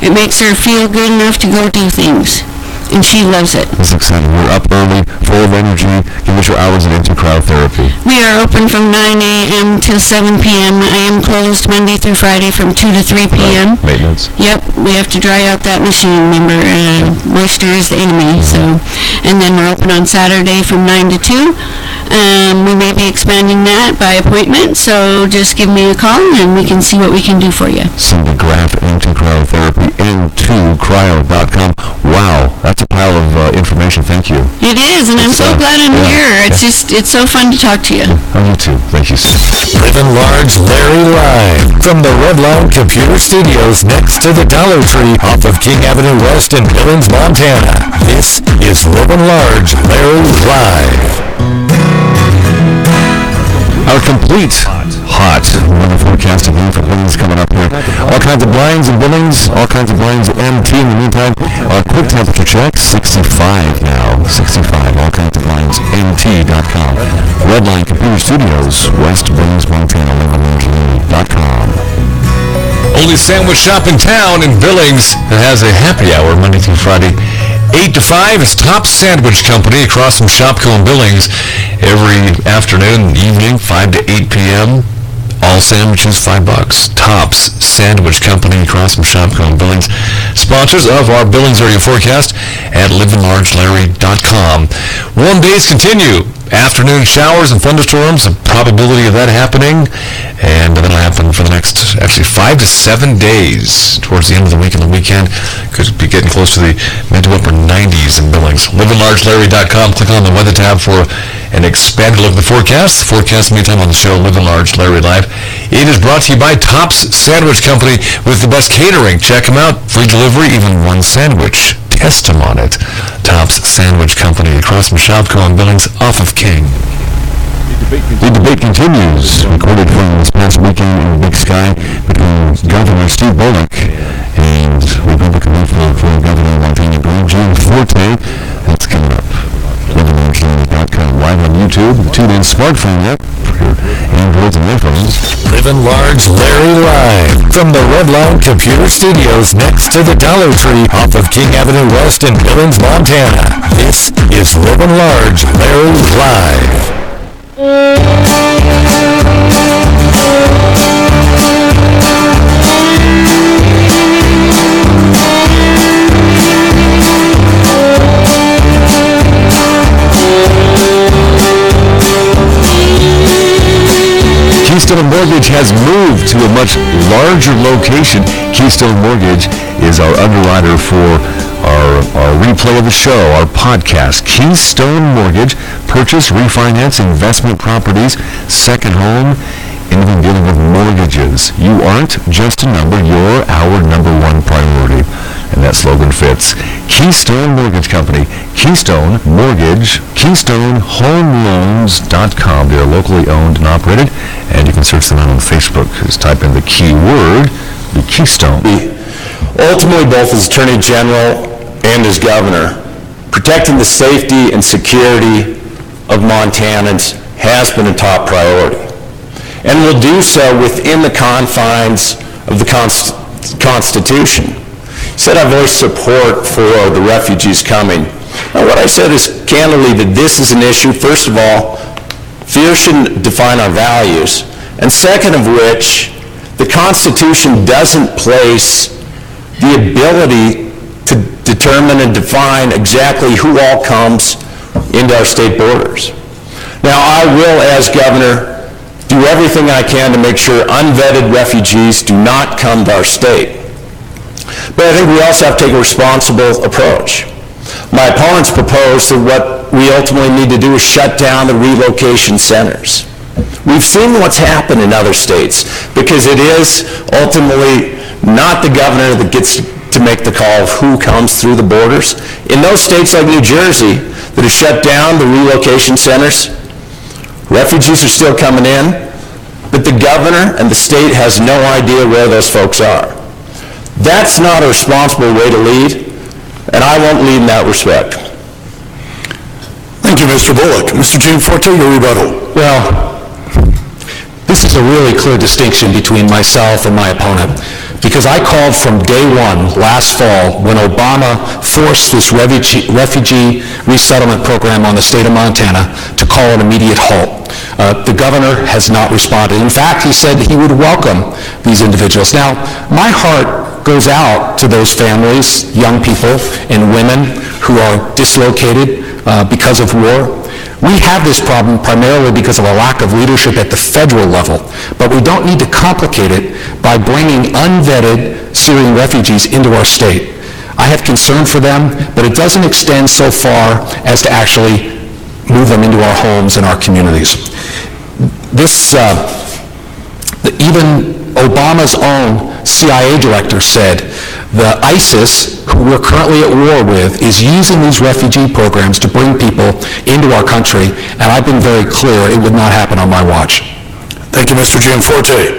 It makes her feel good enough to go do things. And she loves it. That's exciting. We're up early, full of energy. Give us your hours into cryotherapy. We are open from 9 a.m. to 7 p.m. I am closed Monday through Friday from 2 to 3 p.m. Maintenance. Yep, we have to dry out that machine, remember, moisture is the enemy, so. And then we're open on Saturday from 9 to 2. We may be expanding that by appointment, so just give me a call and we can see what we can do for you. Send the graph into cryotherapy into cryo.com. Wow, that's a pile of information. Thank you. It is, and I'm so glad I'm here. It's so fun to talk to you. Oh, you too. Thank you, sir. Livin Large Larry live from the Redline Computer Studios next to the Dollar Tree off of King Avenue West in Billings, Montana. This is Livin Large Larry live. Our complete hot weather forecast again for Billings coming up here. All kinds of blinds in Billings, all kinds of blinds at MT in the meantime. Our quick temperature check, 65 now. 65, all kinds of blinds, MT.com. Redline Computer Studios, West Billings, Montana, livinlarge.com. Only sandwich shop in town in Billings that has a happy hour Monday through Friday. 8 to 5, it's Tops Sandwich Company across from Shopco in Billings. Every afternoon and evening, 5 to 8 p.m. All sandwiches, $5. Tops Sandwich Company across from Shopco in Billings. Sponsors of our Billings area forecast at livinlargelarry.com. Warm days continue. Afternoon showers and thunderstorms, the probability of that happening, and that'll happen for the next, actually, 5 to 7 days towards the end of the week and the weekend. Could be getting close to the mid to upper 90s in Billings. livinlargelarry.com. Click on the weather tab for an expanded look at the forecast. The forecast, meantime, on the show, Livin Large Larry Live. It is brought to you by Tops Sandwich Company with the best catering. Check them out. Free delivery, even one sandwich. Test them on it. Tops Sandwich Company across from Shopco in Billings off of King. The debate continues, recorded from this past weekend in the Big Sky between Governor Steve Bullock and Republican for Governor Montana Greg Gianforte. That's coming up. LivinLarge.com, live on YouTube, TuneIn smartphone app for your Androids and iPhones. Livin Large Larry live from the Redline Computer Studios next to the Dollar Tree off of King Avenue West in Billings, Montana. This is Livin Large Larry live. Keystone Mortgage has moved to a much larger location. Keystone Mortgage is our underwriter for our replay of the show, our podcast. Keystone Mortgage, purchase, refinance, investment properties, second home, anything dealing with mortgages. You aren't just a number, you're our number one priority. And that slogan fits. Keystone Mortgage Company, Keystone Mortgage, KeystoneHomeLoans.com. They're locally owned and operated, and you can search them out on Facebook. Just type in the keyword, the Keystone. Ultimately, both as Attorney General and as Governor, protecting the safety and security of Montanans has been a top priority, and will do so within the confines of the Constitution. Said I voiced support for the refugees coming. Now, what I said is candidly that this is an issue, first of all, fear shouldn't define our values, and second of which, the Constitution doesn't place the ability to determine and define exactly who all comes into our state borders. Now, I will, as Governor, do everything I can to make sure unvetted refugees do not come to our state. But I think we also have to take a responsible approach. My opponents propose that what we ultimately need to do is shut down the relocation centers. We've seen what's happened in other states, because it is ultimately not the governor that gets to make the call of who comes through the borders. In those states like New Jersey that have shut down the relocation centers, refugees are still coming in, but the governor and the state has no idea where those folks are. That's not a responsible way to lead, and I won't lead in that respect. Thank you, Mr. Bullock. Mr. Gianforte, your rebuttal. Well, this is a really clear distinction between myself and my opponent, because I called from day one last fall when Obama forced this refugee resettlement program on the state of Montana to call an immediate halt. The governor has not responded. In fact, he said he would welcome these individuals. Now, my heart goes out to those families, young people and women who are dislocated because of war. We have this problem primarily because of a lack of leadership at the federal level, but we don't need to complicate it by bringing unvetted Syrian refugees into our state. I have concern for them, but it doesn't extend so far as to actually move them into our homes and our communities. Even Obama's own CIA director said the ISIS, who we're currently at war with, is using these refugee programs to bring people into our country, and I've been very clear it would not happen on my watch. Thank you, Mr. Gianforte.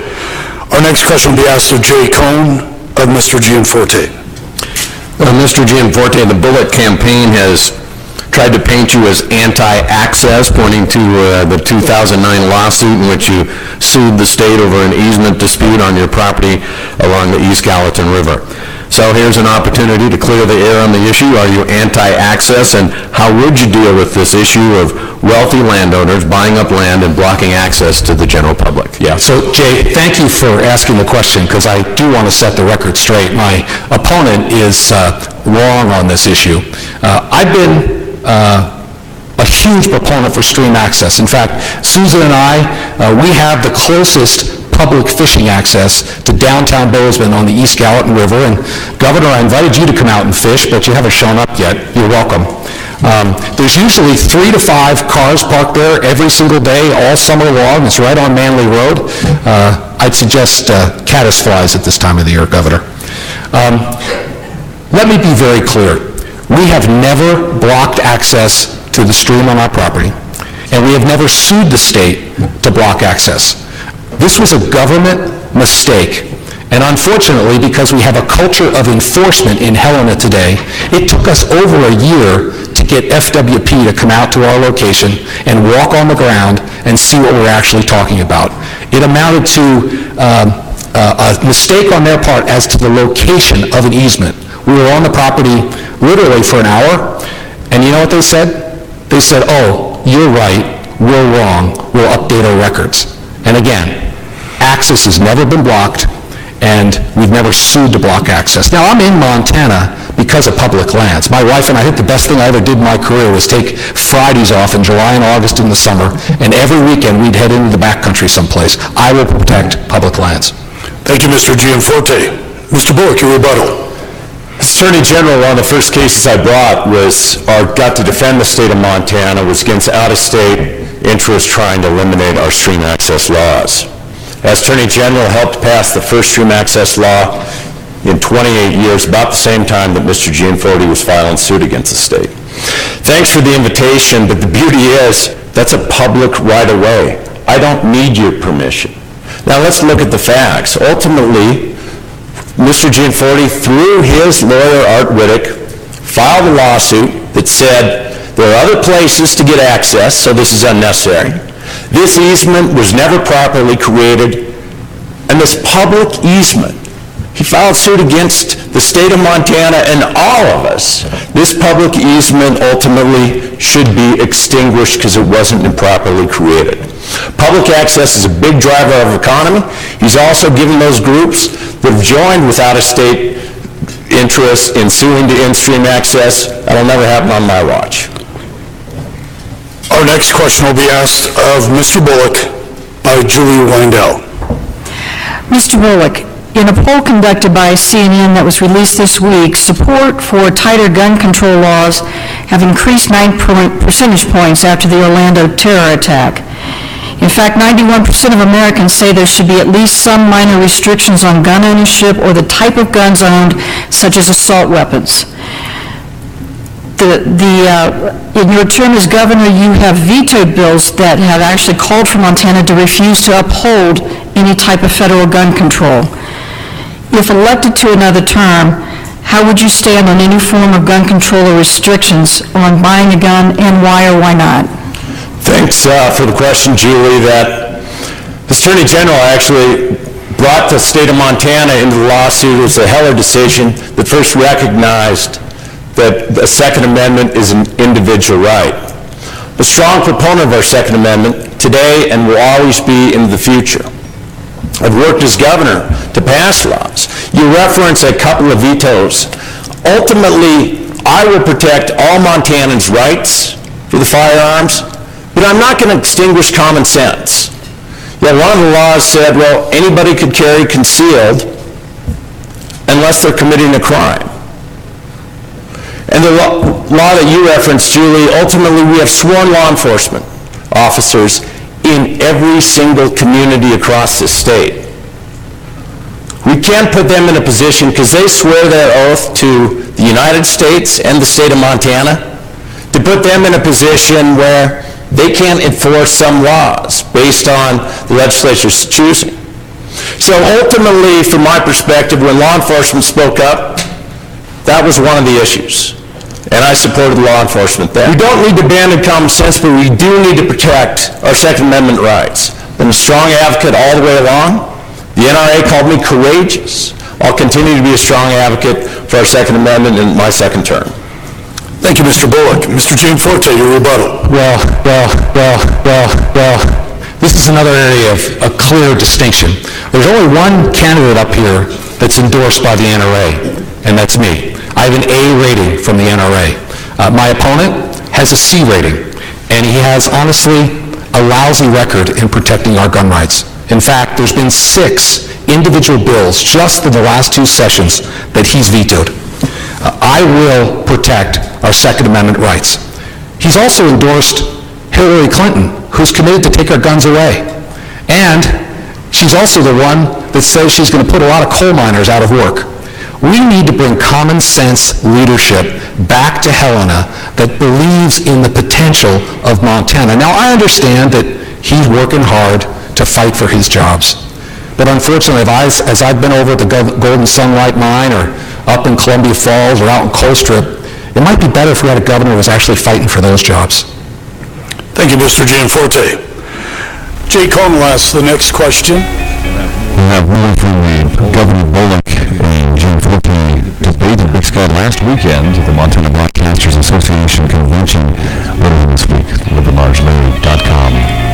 Our next question will be asked of Jay Cohn of Mr. Gianforte. Mr. Gianforte, the Bullock campaign has tried to paint you as anti-access, pointing to the 2009 lawsuit in which you sued the state over an easement dispute on your property along the East Gallatin River. So here's an opportunity to clear the air on the issue. Are you anti-access, and how would you deal with this issue of wealthy landowners buying up land and blocking access to the general public? Yeah, so Jay, thank you for asking the question, because I do want to set the record straight. My opponent is wrong on this issue. I've been a huge proponent for stream access. In fact, Susan and I, we have the closest public fishing access to downtown Bozeman on the East Gallatin River. And Governor, I invited you to come out and fish, but you haven't shown up yet. You're welcome. There's usually 3 to 5 cars parked there every single day, all summer long. It's right on Manley Road. I'd suggest caddisflies at this time of the year, Governor. Let me be very clear. We have never blocked access to the stream on our property. and we have never sued the state to block access. This was a government mistake, and unfortunately, because we have a culture of enforcement in Helena today, it took us over a year to get FWP to come out to our location and walk on the ground and see what we're actually talking about. It amounted to a mistake on their part as to the location of an easement. We were on the property literally for an hour, and you know what they said? They said, "Oh, you're right, we're wrong, we'll update our records." And again, access has never been blocked, and we've never sued to block access. Now, I'm in Montana because of public lands. My wife and I think the best thing I ever did in my career was take Fridays off in July and August in the summer, and every weekend we'd head into the backcountry someplace. I will protect public lands. Thank you, Mr. Gianforte. Mr. Bullock, your rebuttal. As Attorney General, one of the first cases I brought got to defend the state of Montana was against out-of-state interests trying to eliminate our stream access laws. As Attorney General, helped pass the first stream access law in 28 years, about the same time that Mr. Gianforte was filing suit against the state. Thanks for the invitation, but the beauty is, that's a public right-of-way. I don't need your permission. Now let's look at the facts. Ultimately, Mr. Gianforte, through his lawyer, Art Whittick, filed a lawsuit that said there are other places to get access, so this is unnecessary. This easement was never properly created, and this public easement, he filed suit against the state of Montana and all of us. This public easement ultimately should be extinguished because it wasn't improperly created. Public access is a big driver of economy. He's also given those groups that have joined with out-of-state interests in suing to in-stream access. That'll never happen on my watch. Our next question will be asked of Mr. Bullock by Julie Wendell. Mr. Bullock, in a poll conducted by CNN that was released this week, support for tighter gun control laws have increased 9 percentage points after the Orlando terror attack. In fact, 91% of Americans say there should be at least some minor restrictions on gun ownership or the type of guns owned, such as assault weapons. In your term as governor, you have vetoed bills that have actually called for Montana to refuse to uphold any type of federal gun control. If elected to another term, how would you stand on any form of gun control or restrictions on buying a gun, and why or why not? Thanks for the question, Julie. That the Attorney General actually brought the state of Montana into the lawsuit. It was a Heller decision that first recognized that the Second Amendment is an individual right. A strong proponent of our Second Amendment today and will always be into the future. I've worked as governor to pass laws. You reference a couple of vetoes. Ultimately, I will protect all Montanans' rights for the firearms, but I'm not going to extinguish common sense. One of the laws said, well, anybody could carry concealed unless they're committing a crime. And the law that you referenced, Julie, ultimately we have sworn law enforcement officers in every single community across the state. We can't put them in a position, because they swear their oath to the United States and the state of Montana, to put them in a position where they can't enforce some laws based on the legislature's choosing. So ultimately, from my perspective, when law enforcement spoke up, that was one of the issues, and I supported law enforcement there. We don't need to abandon common sense, but we do need to protect our Second Amendment rights. Been a strong advocate all the way along. The NRA called me courageous. I'll continue to be a strong advocate for our Second Amendment in my second term. Thank you, Mr. Bullock. Mr. Gianforte, your rebuttal. Well, this is another area of a clear distinction. There's only one candidate up here that's endorsed by the NRA, and that's me. I have an A rating from the NRA. My opponent has a C rating, and he has, honestly, a lousy record in protecting our gun rights. In fact, there's been 6 individual bills just in the last 2 sessions that he's vetoed. I will protect our Second Amendment rights. He's also endorsed Hillary Clinton, who's committed to take our guns away. And she's also the one that says she's going to put a lot of coal miners out of work. We need to bring common sense leadership back to Helena that believes in the potential of Montana. Now, I understand that he's working hard to fight for his jobs. But unfortunately, as I've been over at the Golden Sunlight Mine or up in Columbia Falls or out in Colstrip, it might be better if we had a governor who was actually fighting for those jobs. Thank you, Mr. Gianforte. Jay Cornwell asks the next question. We have more from the Governor Bullock and Gianforte debate in Big Sky last weekend at the Montana Broadcasters Association Convention later this week. LivinLargeLarry.com.